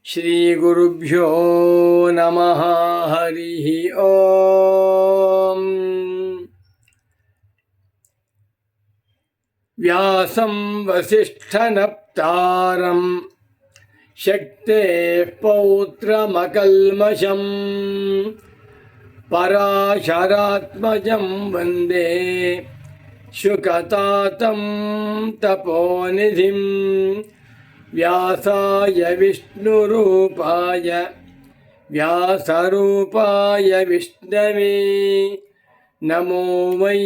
ಶ್ರೀಗುರುಭ್ಯೋ ನಮಃ. ಹರಿ ಓಂ. ವ್ಯಾಸಂ ವಸಿಷ್ಠನಪ್ತಾರಂ ಶಕ್ತೇಃ ಪೌತ್ರಮಕಲ್ಮಷಂ ಪರಾಶರಾತ್ಮಜಂ ವಂದೇ ಶುಕತಾತಂ ತಪೋನಿಧಿಂ. ವ್ಯಾಸಾಯ ವಿಷ್ಣುರೂಪಾಯ ವ್ಯಾಸರೂಪಾಯ ವಿಷ್ಣವೇ ನಮೋ ವೈ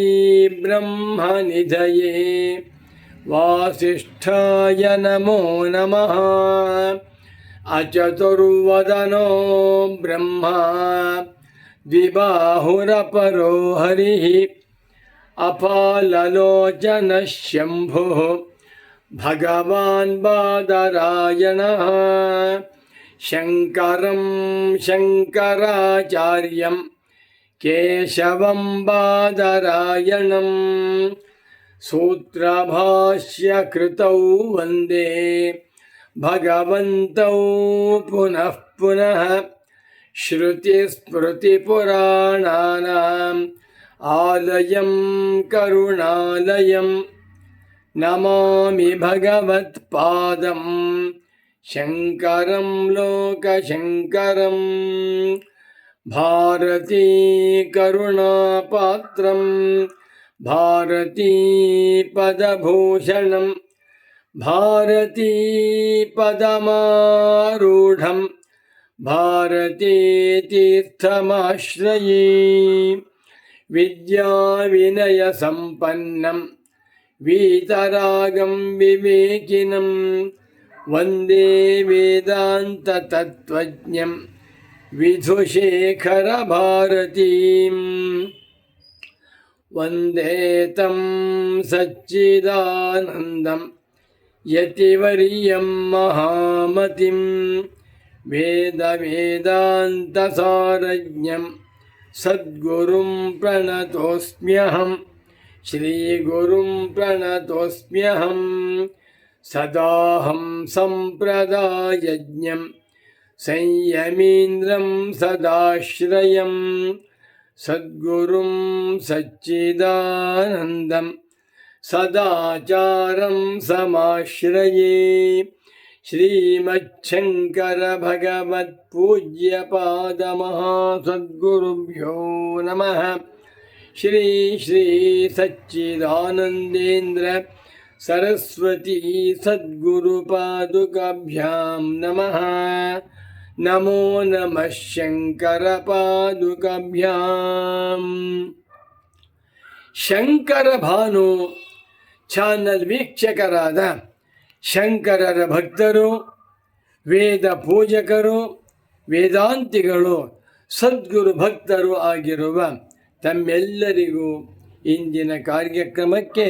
ಬ್ರಹ್ಮನಿಧಯೇ ವಾಸಿಷ್ಠಾಯ ನಮೋ ನಮಃ. ಅಚತುರ್ವದನೋ ಬ್ರಹ್ಮ ದ್ವಿಬಾಹುರಪರೋ ಹರಿಃ ಅಪಾಲಲೋಚನಃ ಶಂಭುಃ ಭಗವಾನ್ ಬಾದರಾಯಣಃ. ಶಂಕರಂ ಶಂಕರಾಚಾರ್ಯಂ ಕೇಶವಂ ಬಾದರಾಯಣಂ ಸೂತ್ರಭಾಷ್ಯಕೃತೌ ವಂದೇ ಭಗವಂತೌ ಪುನಃ ಪುನಃ. ಶ್ರುತಿಸ್ಮೃತಿಪುರಾಣಾನಾಂ ಆಲಯಂ ಕರುಣಾಲಯಂ ನಮಾಮಿ ಭಗವತ್ಪಾದಂ ಶಂಕರಂ ಲೋಕಶಂಕರಂ. ಭಾರತೀ ಕರುಣಾಪಾತ್ರಂ ಭಾರತೀ ಪದಭೂಷಣಂ ಭಾರತೀ ಪದಮಾರೂಢಂ ಭಾರತೀ ತೀರ್ಥಮಾಶ್ರಯೇ. ವಿದ್ಯಾವಿನಯ ಸಂಪನ್ನಂ ವೀತರಾಗಂ ವಿವೇಕಿನಂ ವಂದೇ ವೇದಾಂತ ತತ್ವಜ್ಞಂ ವಿಧುಶೇಖರ ಭಾರತೀಂ. ವಂದೇ ತಂ ಸಚ್ಚಿದಾನಂದಂ ಯತಿವರ್ಯಂ ಮಹಾಮತಿಂ. ವೇದ ವೇದಾಂತ ಸಾರಜ್ಞಂ ಸದ್ಗುರುಂ ಪ್ರಣತೋಸ್ಮ್ಯಹಂ. ಶ್ರೀಗುರುಂ ಪ್ರಣತೋಸ್ಮ್ಯಹಂ. ಸದಾಹಂ ಸಂಪ್ರದಾಯಜ್ಞಂ ಸಂಯಮೀಂದ್ರಂ ಸದಾಶ್ರಯಂ. ಸದ್ಗುರುಂ ಸಚ್ಚಿದಾನಂದಂ ಸದಾಚಾರಂ ಸಮಾಶ್ರಯೇ. ಶ್ರೀಮಚ್ಛಂಕರ ಭಗವತ್ ಪೂಜ್ಯ ಪಾದಮಹಾಸದ್ಗುರುಭ್ಯೋ ನಮಃ. ಶ್ರೀ ಶ್ರೀ ಸಚ್ಚಿದಾನಂದೇಂದ್ರ ಸರಸ್ವತೀ ಸದ್ಗುರುಪಾದುಕಾಭ್ಯಾಂ ನಮಃ. ನಮೋ ನಮಃ ಶಂಕರ ಪಾದುಕಾಭ್ಯಾಂ. ಶಂಕರ ಭಾನು ಚಾನಲ್ ವೀಕ್ಷಕರಾದ ಶಂಕರರ ಭಕ್ತರು, ವೇದ ಪೂಜಕರು, ವೇದಾಂತಿಗಳು, ಸದ್ಗುರು ಭಕ್ತರು ಆಗಿರುವ ತಮ್ಮೆಲ್ಲರಿಗೂ ಇಂದಿನ ಕಾರ್ಯಕ್ರಮಕ್ಕೆ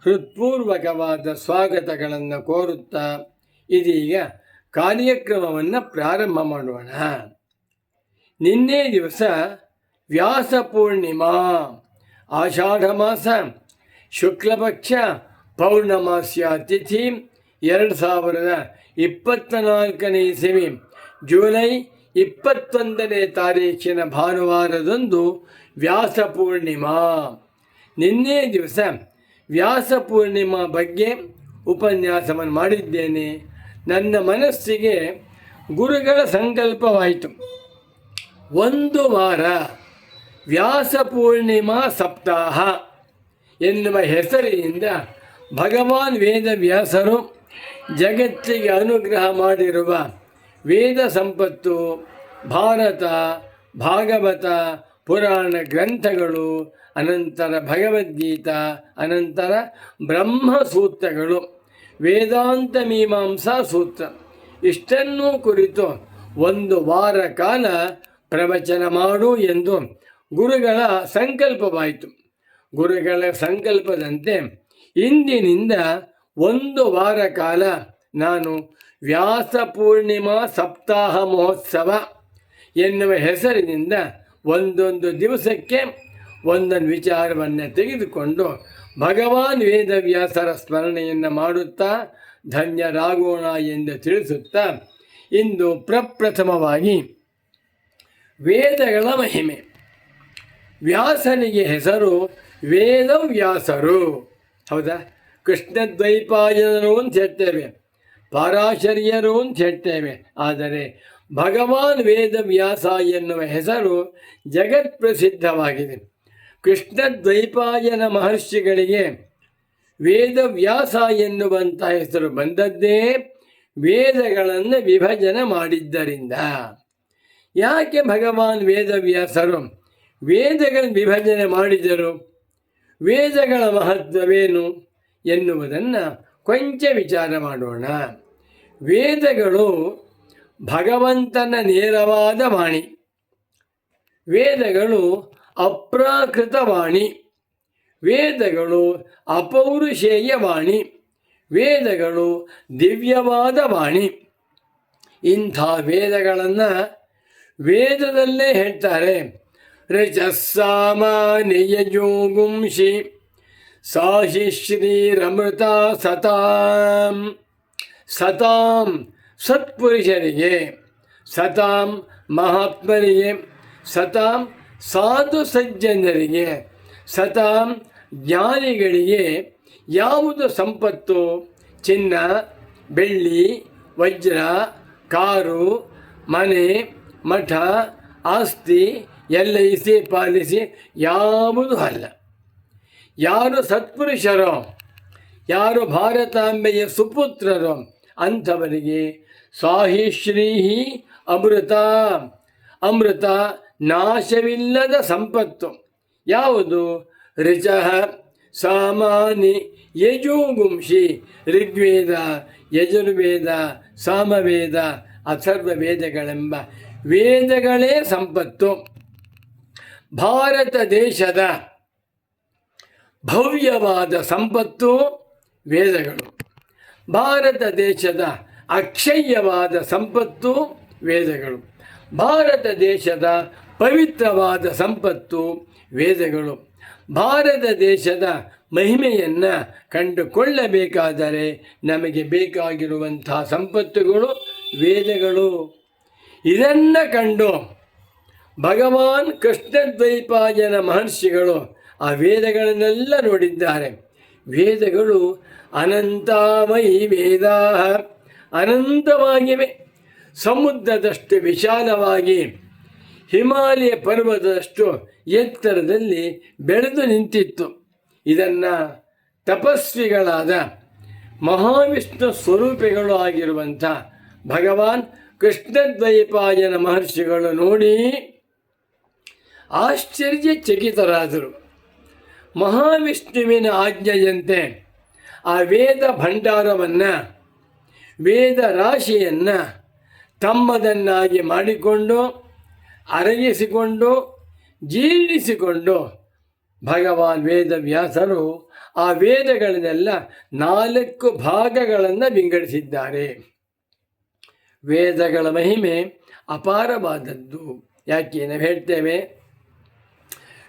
ಹೃತ್ಪೂರ್ವಕವಾದ ಸ್ವಾಗತಗಳನ್ನು ಕೋರುತ್ತಾ ಇದೀಗ ಕಾರ್ಯಕ್ರಮವನ್ನು ಪ್ರಾರಂಭ ಮಾಡೋಣ. ನಿನ್ನೆ ದಿವಸ ವ್ಯಾಸ ಪೂರ್ಣಿಮಾ, ಆಷಾಢ ಮಾಸ ಶುಕ್ಲಪಕ್ಷ ಪೌರ್ಣಮಾಸ್ಯ ತಿಥಿ 2024 ಇಸವಿ ಜುಲೈ 21ನೇ ತಾರೀಖಿನ ಭಾನುವಾರದಂದು ವ್ಯಾಸ ಪೂರ್ಣಿಮಾ. ನಿನ್ನೆ ದಿವಸ ವ್ಯಾಸ ಪೂರ್ಣಿಮಾ ಬಗ್ಗೆ ಉಪನ್ಯಾಸವನ್ನು ಮಾಡಿದ್ದೇನೆ. ನನ್ನ ಮನಸ್ಸಿಗೆ ಗುರುಗಳ ಸಂಕಲ್ಪವಾಯಿತು, ಒಂದು ವಾರ ವ್ಯಾಸ ಪೂರ್ಣಿಮಾ ಸಪ್ತಾಹ ಎನ್ನುವ ಹೆಸರಿನಿಂದ ಭಗವಾನ್ ವೇದವ್ಯಾಸರು ಜಗತ್ತಿಗೆ ಅನುಗ್ರಹ ಮಾಡಿರುವ ವೇದ ಸಂಪತ್ತು, ಭಾರತ, ಭಾಗವತ, ಪುರಾಣ ಗ್ರಂಥಗಳು, ಅನಂತರ ಭಗವದ್ಗೀತಾ, ಅನಂತರ ಬ್ರಹ್ಮಸೂತ್ರಗಳು, ವೇದಾಂತ ಮೀಮಾಂಸಾ ಸೂತ್ರ ಇಷ್ಟನ್ನೂ ಕುರಿತು ಒಂದು ವಾರ ಕಾಲ ಪ್ರವಚನ ಮಾಡು ಎಂದು ಗುರುಗಳ ಸಂಕಲ್ಪವಾಯಿತು. ಗುರುಗಳ ಸಂಕಲ್ಪದಂತೆ ಇಂದಿನಿಂದ ಒಂದು ವಾರ ಕಾಲ ನಾನು ವ್ಯಾಸ ಪೂರ್ಣಿಮಾ ಸಪ್ತಾಹ ಮಹೋತ್ಸವ ಎನ್ನುವ ಹೆಸರಿನಿಂದ ಒಂದೊಂದು ದಿವಸಕ್ಕೆ ಒಂದೊಂದು ವಿಚಾರವನ್ನು ತೆಗೆದುಕೊಂಡು ಭಗವಾನ್ ವೇದವ್ಯಾಸರ ಸ್ಮರಣೆಯನ್ನು ಮಾಡುತ್ತಾ ಧನ್ಯರಾಗೋಣ ಎಂದು ತಿಳಿಸುತ್ತಾ ಇಂದು ಪ್ರಪ್ರಥಮವಾಗಿ ವೇದಗಳ ಮಹಿಮೆ. ವ್ಯಾಸನಿಗೆ ಹೆಸರು ವೇದವ್ಯಾಸರು. ಹೌದಾ? ಕೃಷ್ಣದ್ವೈಪಾಯನರು ಅಂತ ಹೇಳ್ತೇವೆ, ಪರಾಶರ್ಯರು ಅಂತ ಹೇಳ್ತೇವೆ. ಆದರೆ ಭಗವಾನ್ ವೇದವ್ಯಾಸ ಎನ್ನುವ ಹೆಸರು ಜಗತ್ಪ್ರಸಿದ್ಧವಾಗಿದೆ. ಕೃಷ್ಣದ್ವೈಪಾಯನ ಮಹರ್ಷಿಗಳಿಗೆ ವೇದವ್ಯಾಸ ಎನ್ನುವಂಥ ಹೆಸರು ಬಂದದ್ದೇ ವೇದಗಳನ್ನು ವಿಭಜನೆ ಮಾಡಿದ್ದರಿಂದ. ಯಾಕೆ ಭಗವಾನ್ ವೇದವ್ಯಾಸರು ವೇದಗಳನ್ನು ವಿಭಜನೆ ಮಾಡಿದರು? ವೇದಗಳ ಮಹತ್ವವೇನು ಎನ್ನುವುದನ್ನು ಕೊಂಚ ವಿಚಾರ ಮಾಡೋಣ. ವೇದಗಳು ಭಗವಂತನ ನೇರವಾದ ವಾಣಿ. ವೇದಗಳು ಅಪ್ರಾಕೃತ ವಾಣಿ. ವೇದಗಳು ಅಪೌರುಷೇಯ ವಾಣಿ. ವೇದಗಳು ದಿವ್ಯವಾದ ವಾಣಿ. ಇಂಥ ವೇದಗಳನ್ನು ವೇದದಲ್ಲೇ ಹೇಳ್ತಾರೆ. ರಜಸ್ಸಾಮಾನಿಯಜೋಗುಂಷಿ ಸಾಹಿ ಶ್ರೀರಮೃತ ಸತಾಂ. ಸತಾಂ ಸತ್ಪುರುಷರಿಗೆ, ಸತಾಂ ಮಹಾತ್ಮರಿಗೆ, ಸತಾಂ ಸಾಧು ಸಜ್ಜನರಿಗೆ, ಸತಾಂ ಜ್ಞಾನಿಗಳಿಗೆ ಯಾವುದು ಸಂಪತ್ತು? ಚಿನ್ನ, ಬೆಳ್ಳಿ, ವಜ್ರ, ಕಾರು, ಮನೆ, ಮಠ, ಆಸ್ತಿ, LIC ಪಾಲಿಸಿ ಯಾವುದೂ ಅಲ್ಲ. ಯಾರು ಸತ್ಪುರುಷರೋ, ಯಾರು ಭಾರತಾಂಬೆಯ ಸುಪುತ್ರರೋ ಅಂಥವರಿಗೆ ಸಾಹಿಶ್ರೀಹಿ ಅಮೃತ. ಅಮೃತ ನಾಶವಿಲ್ಲದ ಸಂಪತ್ತು. ಯಾವುದು? ಋಚಃ ಸಾಮಾನಿ ಯಜುಗುಂಷಿ. ಋಗ್ವೇದ, ಯಜುರ್ವೇದ, ಸಾಮವೇದ, ಅಥರ್ವ ವೇದಗಳೆಂಬ ವೇದಗಳೇ ಸಂಪತ್ತು. ಭಾರತ ದೇಶದ ಭವ್ಯವಾದ ಸಂಪತ್ತು ವೇದಗಳು. ಭಾರತ ದೇಶದ ಅಕ್ಷಯ್ಯವಾದ ಸಂಪತ್ತು ವೇದಗಳು. ಭಾರತ ದೇಶದ ಪವಿತ್ರವಾದ ಸಂಪತ್ತು ವೇದಗಳು. ಭಾರತ ದೇಶದ ಮಹಿಮೆಯನ್ನು ಕಂಡುಕೊಳ್ಳಬೇಕಾದರೆ ನಮಗೆ ಬೇಕಾಗಿರುವಂಥ ಸಂಪತ್ತುಗಳು ವೇದಗಳು. ಇದನ್ನು ಕಂಡು ಭಗವಾನ್ ಕೃಷ್ಣದ್ವೈಪಾಯನ ಮಹರ್ಷಿಗಳು ಆ ವೇದಗಳನ್ನೆಲ್ಲ ನೋಡಿದ್ದಾರೆ. ವೇದಗಳು ಅನಂತಮಯಿ ವೇದಾ, ಅನಂತವಾಗಿವೆ. ಸಮುದ್ರದಷ್ಟು ವಿಶಾಲವಾಗಿ, ಹಿಮಾಲಯ ಪರ್ವತದಷ್ಟು ಎತ್ತರದಲ್ಲಿ ಬೆಳೆದು ನಿಂತಿತ್ತು. ಇದನ್ನು ತಪಸ್ವಿಗಳಾದ ಮಹಾವಿಷ್ಣು ಸ್ವರೂಪಿಗಳು ಆಗಿರುವಂಥ ಭಗವಾನ್ ಕೃಷ್ಣದ್ವೈಪಾಯನ ಮಹರ್ಷಿಗಳು ನೋಡಿ ಆಶ್ಚರ್ಯಚಕಿತರಾದರು. ಮಹಾವಿಷ್ಣುವಿನ ಆಜ್ಞೆಯಂತೆ ಆ ವೇದ ಭಂಡಾರವನ್ನು, ವೇದ ರಾಶಿಯನ್ನು ತಮ್ಮದನ್ನಾಗಿ ಮಾಡಿಕೊಂಡು, ಅರಗಿಸಿಕೊಂಡು, ಜೀರ್ಣಿಸಿಕೊಂಡು ಭಗವಾನ್ ವೇದವ್ಯಾಸರು ಆ ವೇದಗಳನ್ನೆಲ್ಲ 4 ಭಾಗಗಳನ್ನು ವಿಂಗಡಿಸಿದ್ದಾರೆ. ವೇದಗಳ ಮಹಿಮೆ ಅಪಾರವಾದದ್ದು. ಯಾಕೆ ನಾವು ಹೇಳ್ತೇವೆ,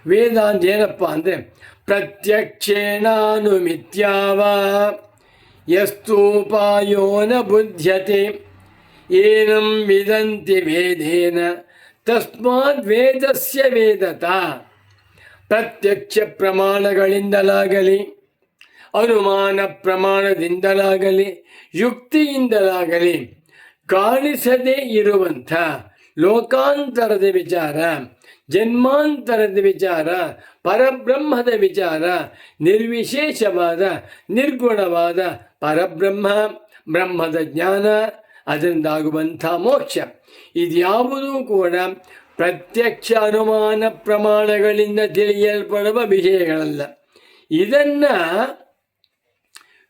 ವೇದ ಅಂತ ಏನಪ್ಪ ಅಂದರೆ ಪ್ರತ್ಯಕ್ಷೇಣಾನುಮಿತ್ಯಾವ ಯಸ್ತೂಪಾಯೋ ನ ಬುಧ್ಯತೆ ಏನಂ ವಿದಂತಿ ವೇದೇನ ತಸ್ಮಾತ್ ವೇದಸ್ಯ ವೇದತ. ಪ್ರತ್ಯಕ್ಷ ಪ್ರಮಾಣಗಳಿಂದಲಾಗಲಿ, ಅನುಮಾನ ಪ್ರಮಾಣದಿಂದಲಾಗಲಿ, ಯುಕ್ತಿಯಿಂದಲಾಗಲಿ ಕಾಣಿಸದೇ ಇರುವಂಥ ಲೋಕಾಂತರದ ವಿಚಾರ, ಜನ್ಮಾಂತರದ ವಿಚಾರ, ಪರಬ್ರಹ್ಮದ ವಿಚಾರ, ನಿರ್ವಿಶೇಷವಾದ ನಿರ್ಗುಣವಾದ ಪರಬ್ರಹ್ಮ, ಬ್ರಹ್ಮದ ಜ್ಞಾನ, ಅದರಿಂದಾಗುವಂಥ ಮೋಕ್ಷ, ಇದ್ಯಾವುದೂ ಕೂಡ ಪ್ರತ್ಯಕ್ಷ ಅನುಮಾನ ಪ್ರಮಾಣಗಳಿಂದ ತಿಳಿಯಲ್ಪಡುವ ವಿಷಯಗಳಲ್ಲ. ಇದನ್ನು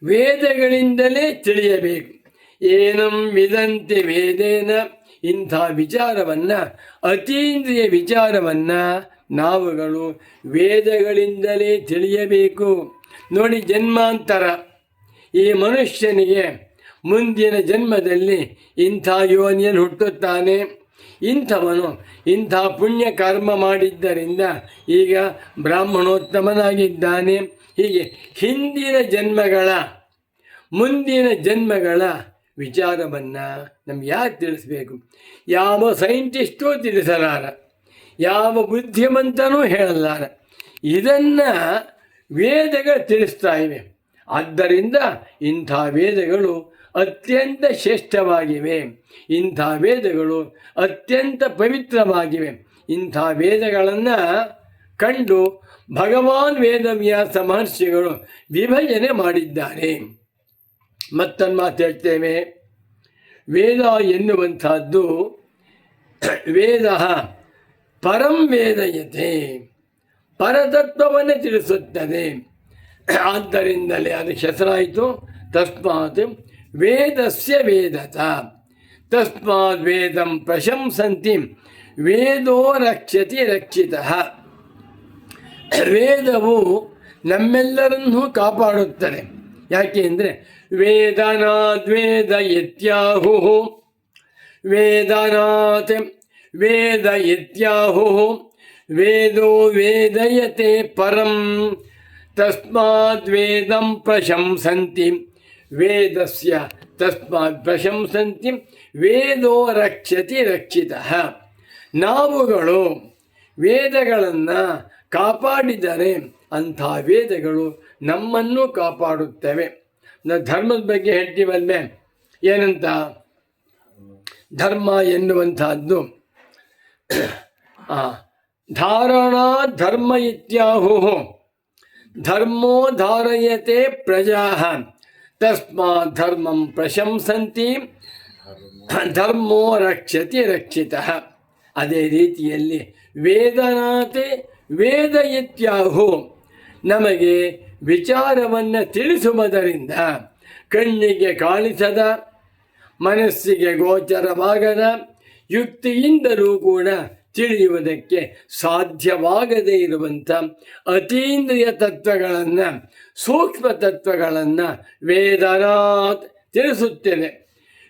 ವೇದಗಳಿಂದಲೇ ತಿಳಿಯಬೇಕು. ಏನಂ ವಿದಂತಿ ವೇದೇನ. ಇಂಥ ವಿಚಾರವನ್ನು, ಅತೀಂದ್ರಿಯ ವಿಚಾರವನ್ನು ನಾವುಗಳು ವೇದಗಳಿಂದಲೇ ತಿಳಿಯಬೇಕು. ನೋಡಿ, ಜನ್ಮಾಂತರ. ಈ ಮನುಷ್ಯನಿಗೆ ಮುಂದಿನ ಜನ್ಮದಲ್ಲಿ ಇಂಥ ಯೋನಿಯನ್ನು ಹುಟ್ಟುತ್ತಾನೆ, ಇಂಥವನು ಇಂಥ ಪುಣ್ಯ ಕರ್ಮ ಮಾಡಿದ್ದರಿಂದ ಈಗ ಬ್ರಾಹ್ಮಣೋತ್ತಮನಾಗಿದ್ದಾನೆ. ಹೀಗೆ ಹಿಂದಿನ ಜನ್ಮಗಳ, ಮುಂದಿನ ಜನ್ಮಗಳ ವಿಚಾರವನ್ನು ನಮ್ಗೆ ಯಾರು ತಿಳಿಸ್ಬೇಕು? ಯಾವ ಸೈಂಟಿಸ್ಟೂ ತಿಳಿಸಲಾರ, ಯಾವ ಬುದ್ಧಿವಂತನೂ ಹೇಳಲಾರ. ಇದನ್ನು ವೇದಗಳು ತಿಳಿಸ್ತಾ ಇವೆ. ಆದ್ದರಿಂದ ಇಂಥ ವೇದಗಳು ಅತ್ಯಂತ ಶ್ರೇಷ್ಠವಾಗಿವೆ, ಇಂಥ ವೇದಗಳು ಅತ್ಯಂತ ಪವಿತ್ರವಾಗಿವೆ. ಇಂಥ ವೇದಗಳನ್ನು ಕಂಡು ಭಗವಾನ್ ವೇದವ್ಯಾಸ ಮಹರ್ಷಿಗಳು ವಿಭಜನೆ ಮಾಡಿದ್ದಾರೆ. ಮತ್ತೊಂದು ಮಾತು ಹೇಳ್ತೇವೆ, ವೇದ ಎನ್ನುವಂಥದ್ದು ವೇದ ಪರಂ ವೇದಯತೆ, ಪರತತ್ವವನ್ನು ತಿಳಿಸುತ್ತದೆ. ಆದ್ದರಿಂದಲೇ ಅದಕ್ಕೆ ಹೆಸರಾಯಿತು ತಸ್ಮಾತ್ ವೇದಸ್ಯ ವೇದತ. ತಸ್ಮಾತ್ ವೇದಂ ಪ್ರಶಂಸಂತಿ ವೇದೋ ರಕ್ಷತಿ ರಕ್ಷಿತಃ. ವೇದವು ನಮ್ಮೆಲ್ಲರನ್ನೂ ಕಾಪಾಡುತ್ತದೆ. ಯಾಕೆ ಅಂದರೆ ವೇದನಾದ್ ವೇದ ಯತ್ಯಾಹು, ವೇದನಾಥ್ ವೇದ ಯತ್ಯಾಹು, ವೇದೋ ವೇದಯತೆ ಪರಂ. ತಸ್ಮಾತ್ ವೇದಂ ಪ್ರಶಂಸಂತಿ ವೇದಸ್ಯ ತಸ್ಮಾತ್ ಪ್ರಶಂಸಂತಿ ವೇದೋ ರಕ್ಷತಿ ರಕ್ಷಿತಃ. ನಾವುಗಳು ವೇದಗಳನ್ನು ಕಾಪಾಡಿದರೆ ಅಂಥ ವೇದಗಳು ನಮ್ಮನ್ನು ಕಾಪಾಡುತ್ತವೆ. ನಾವು ಧರ್ಮದ ಬಗ್ಗೆ ಹೇಳ್ತೀವಲ್ವೇ, ಏನಂತ? ಧರ್ಮ ಎನ್ನುವಂಥದ್ದು ಧಾರಣಾ ಧರ್ಮ ಇತ್ಯಾಹು, ಧರ್ಮೋ ಧಾರಯತೆ ಪ್ರಜಾ. ತಸ್ಮಾತ್ ಧರ್ಮಂ ಪ್ರಶಂಸಂತಿ ಧರ್ಮೋ ರಕ್ಷತಿ ರಕ್ಷಿತಃ. ಅದೇ ರೀತಿಯಲ್ಲಿ ವೇದನಾತೆ ವೇದ ಇತ್ಯಾಹು, ನಮಗೆ ವಿಚಾರವನ್ನು ತಿಳಿಸುವುದರಿಂದ ಕಣ್ಣಿಗೆ ಕಾಣಿಸದ, ಮನಸ್ಸಿಗೆ ಗೋಚರವಾಗದ, ಯುಕ್ತಿಯಿಂದಲೂ ಕೂಡ ತಿಳಿಯುವುದಕ್ಕೆ ಸಾಧ್ಯವಾಗದೇ ಇರುವಂಥ ಅತೀಂದ್ರಿಯ ತತ್ವಗಳನ್ನು, ಸೂಕ್ಷ್ಮ ತತ್ವಗಳನ್ನು ವೇದನಾಥ್ ತಿಳಿಸುತ್ತೇನೆ.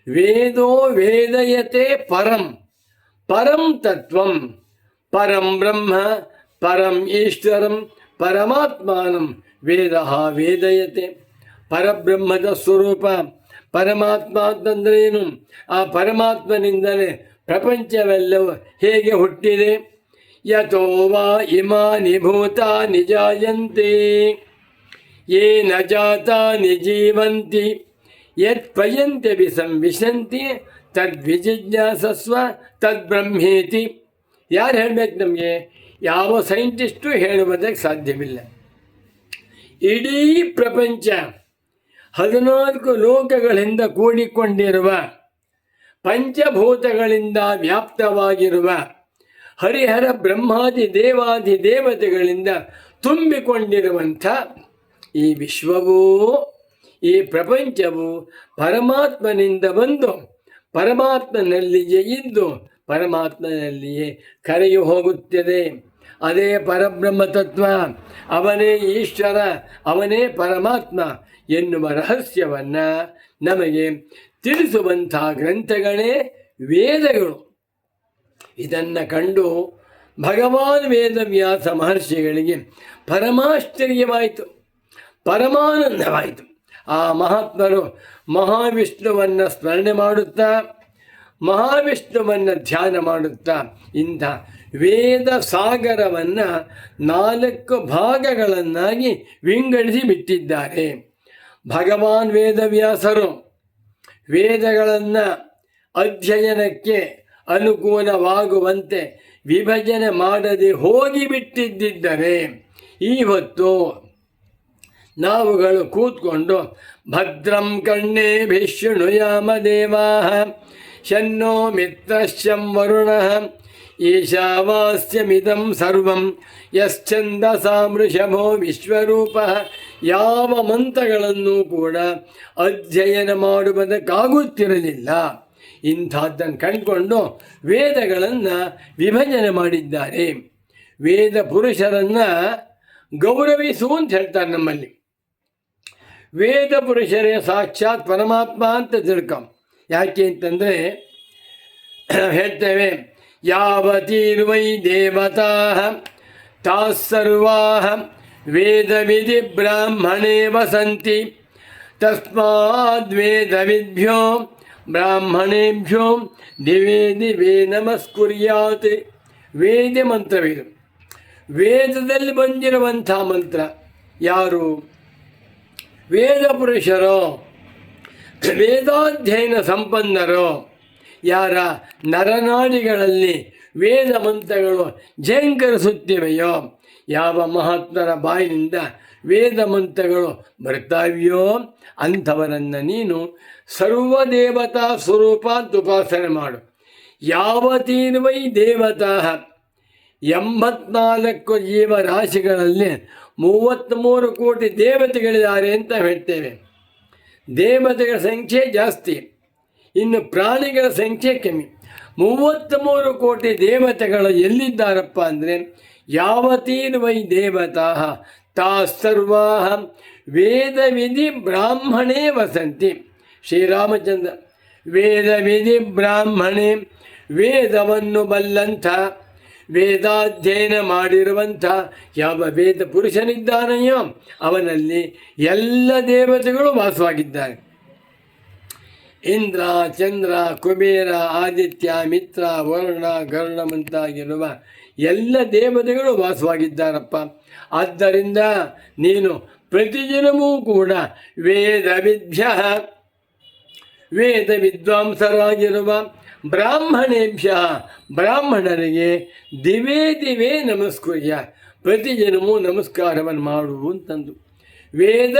ವೇದೋ ವೇದಯತೆ ಪರಂ, ಪರಂ ತತ್ವಂ, ಪರಂ ಬ್ರಹ್ಮ, ಪರಂ ಈಶ್ವರಂ, ಪರಮಾತ್ಮಾನಂ ವೇದ ವೇದಯತೆ. ಪರಬ್ರಹ್ಮದ ಸ್ವರೂಪ ಪರಮಾತ್ಮ ಅಂತಂದ್ರೇನು? ಆ ಪರಮಾತ್ಮನಿಂದಲೇ ಪ್ರಪಂಚವೆಲ್ಲವೂ ಹೇಗೆ ಹುಟ್ಟಿದೆ? ಯತೋ ವಾ ಇಮಾನಿ ಭೂತಾನಿ ಜಾಯಂತೆ ಯೇನ ಜಾತಾನಿ ಜೀವಂತಿ ಯತ್ ಪಯಂತೆ ವಿಸಂವಿಶಂತಿ ತದ್ವಿಜಿಜ್ಞಾಸಸ್ವ ತದ್ಬ್ರಹ್ಮೇತಿ. ಯಾರು ಹೇಳಬೇಕು ನಮಗೆ? ಯಾವ ಸೈಂಟಿಸ್ಟು ಹೇಳುವುದಕ್ಕೆ ಸಾಧ್ಯವಿಲ್ಲ. ಇಡೀ ಪ್ರಪಂಚ 14 ಲೋಕಗಳಿಂದ ಕೂಡಿಕೊಂಡಿರುವ, ಪಂಚಭೂತಗಳಿಂದ ವ್ಯಾಪ್ತವಾಗಿರುವ, ಹರಿಹರ ಬ್ರಹ್ಮಾದಿ ದೇವಾದಿ ದೇವತೆಗಳಿಂದ ತುಂಬಿಕೊಂಡಿರುವಂಥ ಈ ವಿಶ್ವವೂ, ಈ ಪ್ರಪಂಚವು ಪರಮಾತ್ಮನಿಂದ ಬಂದು ಪರಮಾತ್ಮನಲ್ಲಿಯೇ ಇದ್ದು ಪರಮಾತ್ಮನಲ್ಲಿಯೇ ಕರೆಯು ಹೋಗುತ್ತದೆ. ಅದೇ ಪರಬ್ರಹ್ಮ ತತ್ವ, ಅವನೇ ಈಶ್ವರ, ಅವನೇ ಪರಮಾತ್ಮ ಎನ್ನುವ ರಹಸ್ಯವನ್ನು ನಮಗೆ ತಿಳಿಸುವಂಥ ಗ್ರಂಥಗಳೇ ವೇದಗಳು. ಇದನ್ನು ಕಂಡು ಭಗವಾನ್ ವೇದವ್ಯಾಸ ಮಹರ್ಷಿಗಳಿಗೆ ಪರಮಾಶ್ಚರ್ಯವಾಯಿತು, ಪರಮಾನಂದವಾಯಿತು. ಆ ಮಹಾತ್ಮರು ಮಹಾವಿಷ್ಣುವನ್ನು ಸ್ಮರಣೆ ಮಾಡುತ್ತಾ, ಮಹಾವಿಷ್ಣುವನ್ನು ಧ್ಯಾನ ಮಾಡುತ್ತಾ ಇಂಥ ವೇದ ಸಾಗರವನ್ನು 4 ಭಾಗಗಳನ್ನಾಗಿ ವಿಂಗಡಿಸಿ ಬಿಟ್ಟಿದ್ದಾರೆ. ಭಗವಾನ್ ವೇದವ್ಯಾಸರು ವೇದಗಳನ್ನು ಅಧ್ಯಯನಕ್ಕೆ ಅನುಕೂಲವಾಗುವಂತೆ ವಿಭಜನೆ ಮಾಡದೆ ಹೋಗಿಬಿಟ್ಟಿದ್ದರೆ ಇವತ್ತು ನಾವುಗಳು ಕೂತ್ಕೊಂಡು ಭದ್ರಂ ಕರ್ಣೇಭಿಃ ಶೃಣುಯಾಮ ದೇವಾಃ ಶನ್ನೋ ಮಿತ್ರಶ್ಚಂ ವರುಣಃ ಈಶಾವಾಸ್ಯಮಿದಂ ಸರ್ವಂ ಯಶ್ಚಂದಸಾಮೃಷಭೋ ವಿಶ್ವರೂಪಃ. ಯಾವ ಮಂತ್ರಗಳನ್ನು ಕೂಡ ಅಧ್ಯಯನ ಮಾಡುವುದಕ್ಕಾಗುತ್ತಿರಲಿಲ್ಲ. ಇಂಥದ್ದನ್ನು ಕಂಡುಕೊಂಡು ವೇದಗಳನ್ನು ವಿಭಜನೆ ಮಾಡಿದ್ದಾರೆ. ವೇದ ಪುರುಷರನ್ನು ಗೌರವಿಸು ಅಂತ ಹೇಳ್ತಾರೆ ನಮ್ಮಲ್ಲಿ. ವೇದ ಪುರುಷರೇ ಸಾಕ್ಷಾತ್ ಪರಮಾತ್ಮ ಅಂತ ತಿಳ್ಕೊ. ಯಾಕೆ ಅಂತಂದರೆ ಹೇಳ್ತೇವೆ, ಯಾವತೀರ್ವೈ ದೇವತಾ ತಾಸ್ಸರ್ವಾಃ ವೇದವಿಧಿ ಬ್ರಾಹ್ಮಣೇ ವಸಂತಿ ತಸ್ಮಾದ್ ವೇದವಿದ್ಭ್ಯೋ ಬ್ರಾಹ್ಮಣೇಭ್ಯೋ ದಿವೇ ದಿವೇ ನಮಸ್ಕುರ್ಯಾತ್. ವೇದ ಮಂತ್ರವಿದು. ವೇದದಲ್ಲಿ ಬಂದಿರುವಂಥ ಮಂತ್ರ. ಯಾರು? ವೇದ ಪುರುಷರು, ವೇದಾಧ್ಯಯನ ಸಂಪನ್ನರು. ಯಾರ ನರನಾಡಿಗಳಲ್ಲಿ ವೇದ ಮಂತ್ರಗಳು ಝೇಂಕರಿಸುತ್ತಿವೆಯೋ, ಯಾವ ಮಹಾತ್ಮರ ಬಾಯಿನಿಂದ ವೇದ ಮಂತ್ರಗಳು ಬರ್ತಾವೆಯೋ ಅಂಥವರನ್ನು ನೀನು ಸರ್ವದೇವತಾ ಸ್ವರೂಪ ಅಂತ ಉಪಾಸನೆ ಮಾಡು. ಯಾವತೀರ್ವೈ ದೇವತಾ, 84 ಜೀವರಾಶಿಗಳಲ್ಲಿ 33 ಕೋಟಿ ದೇವತೆಗಳಿದ್ದಾರೆ ಅಂತ ಹೇಳ್ತೇವೆ. ದೇವತೆಗಳ ಸಂಖ್ಯೆ ಜಾಸ್ತಿ, ಇನ್ನು ಪ್ರಾಣಿಗಳ ಸಂಖ್ಯೆ ಕಮ್ಮಿ. 33 ಕೋಟಿ ದೇವತೆಗಳು ಎಲ್ಲಿದ್ದಾರಪ್ಪ ಅಂದರೆ, ಯಾವತೀರ್ವೈ ದೇವತಾ ತಾಸ್ಸರ್ವಾ ವೇದ ವಿಧಿ ಬ್ರಾಹ್ಮಣೇ ವಸಂತಿ. ಶ್ರೀರಾಮಚಂದ್ರ ವೇದ ವಿಧಿ ಬ್ರಾಹ್ಮಣೇ, ವೇದವನ್ನು ಬಲ್ಲಂಥ, ವೇದಾಧ್ಯಯನ ಮಾಡಿರುವಂಥ ಯಾವ ವೇದ ಪುರುಷನಿದ್ದಾನೆಯೋ ಅವನಲ್ಲಿ ಎಲ್ಲ ದೇವತೆಗಳು ವಾಸವಾಗಿದ್ದಾರೆ. ಇಂದ್ರ, ಚಂದ್ರ, ಕುಬೇರ, ಆದಿತ್ಯ, ಮಿತ್ರ, ವರುಣ, ಗರುಡ ಮುಂತಾಗಿರುವ ಎಲ್ಲ ದೇವತೆಗಳು ವಾಸವಾಗಿದ್ದಾರಪ್ಪ. ಆದ್ದರಿಂದ ನೀನು ಪ್ರತಿದಿನವೂ ಕೂಡ ವೇದ ವಿದ್ವಾಂಸರಾಗಿರುವ ಬ್ರಾಹ್ಮಣೇಭ್ಯ, ಬ್ರಾಹ್ಮಣರಿಗೆ ದಿವೇ ದಿವೇ ನಮಸ್ಕೃತ್ಯ, ಪ್ರತಿದಿನವೂ ನಮಸ್ಕಾರವನ್ನು ಮಾಡು ಅಂತಂದು. ವೇದ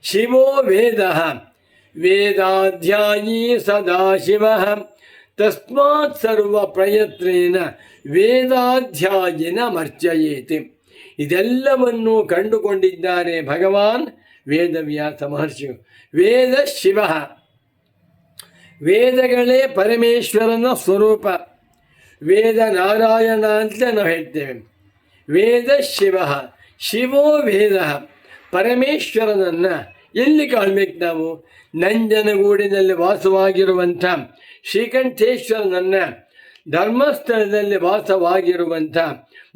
ಶಿವೋ ವೇದ, ವೇದಾಧ್ಯಾಯೀ ಸದಾಶಿವ, ತಸ್ಮಾತ್ ಸರ್ವ ಪ್ರಯತ್ನೇನ ವೇದಾಧ್ಯಾಯಿನ ಮರ್ಚಯೇತಿ. ಇದೆಲ್ಲವನ್ನು ಕಂಡುಕೊಂಡಿದ್ದಾರೆ ಭಗವಾನ್ ವೇದವ್ಯಾಸ ಮಹರ್ಷಿಗಳು. ವೇದ ಶಿವ, ವೇದಗಳೇ ಪರಮೇಶ್ವರನ ಸ್ವರೂಪ. ವೇದ ನಾರಾಯಣ ಅಂತ ನಾವು ಹೇಳ್ತೇವೆ. ವೇದ ಶಿವೋ ವೇದ, ಪರಮೇಶ್ವರನನ್ನು ಎಲ್ಲಿ ಕಾಣಬೇಕು ನಾವು? ನಂಜನಗೂಡಿನಲ್ಲಿ ವಾಸವಾಗಿರುವಂಥ ಶ್ರೀಕಂಠೇಶ್ವರನನ್ನು, ಧರ್ಮಸ್ಥಳದಲ್ಲಿ ವಾಸವಾಗಿರುವಂಥ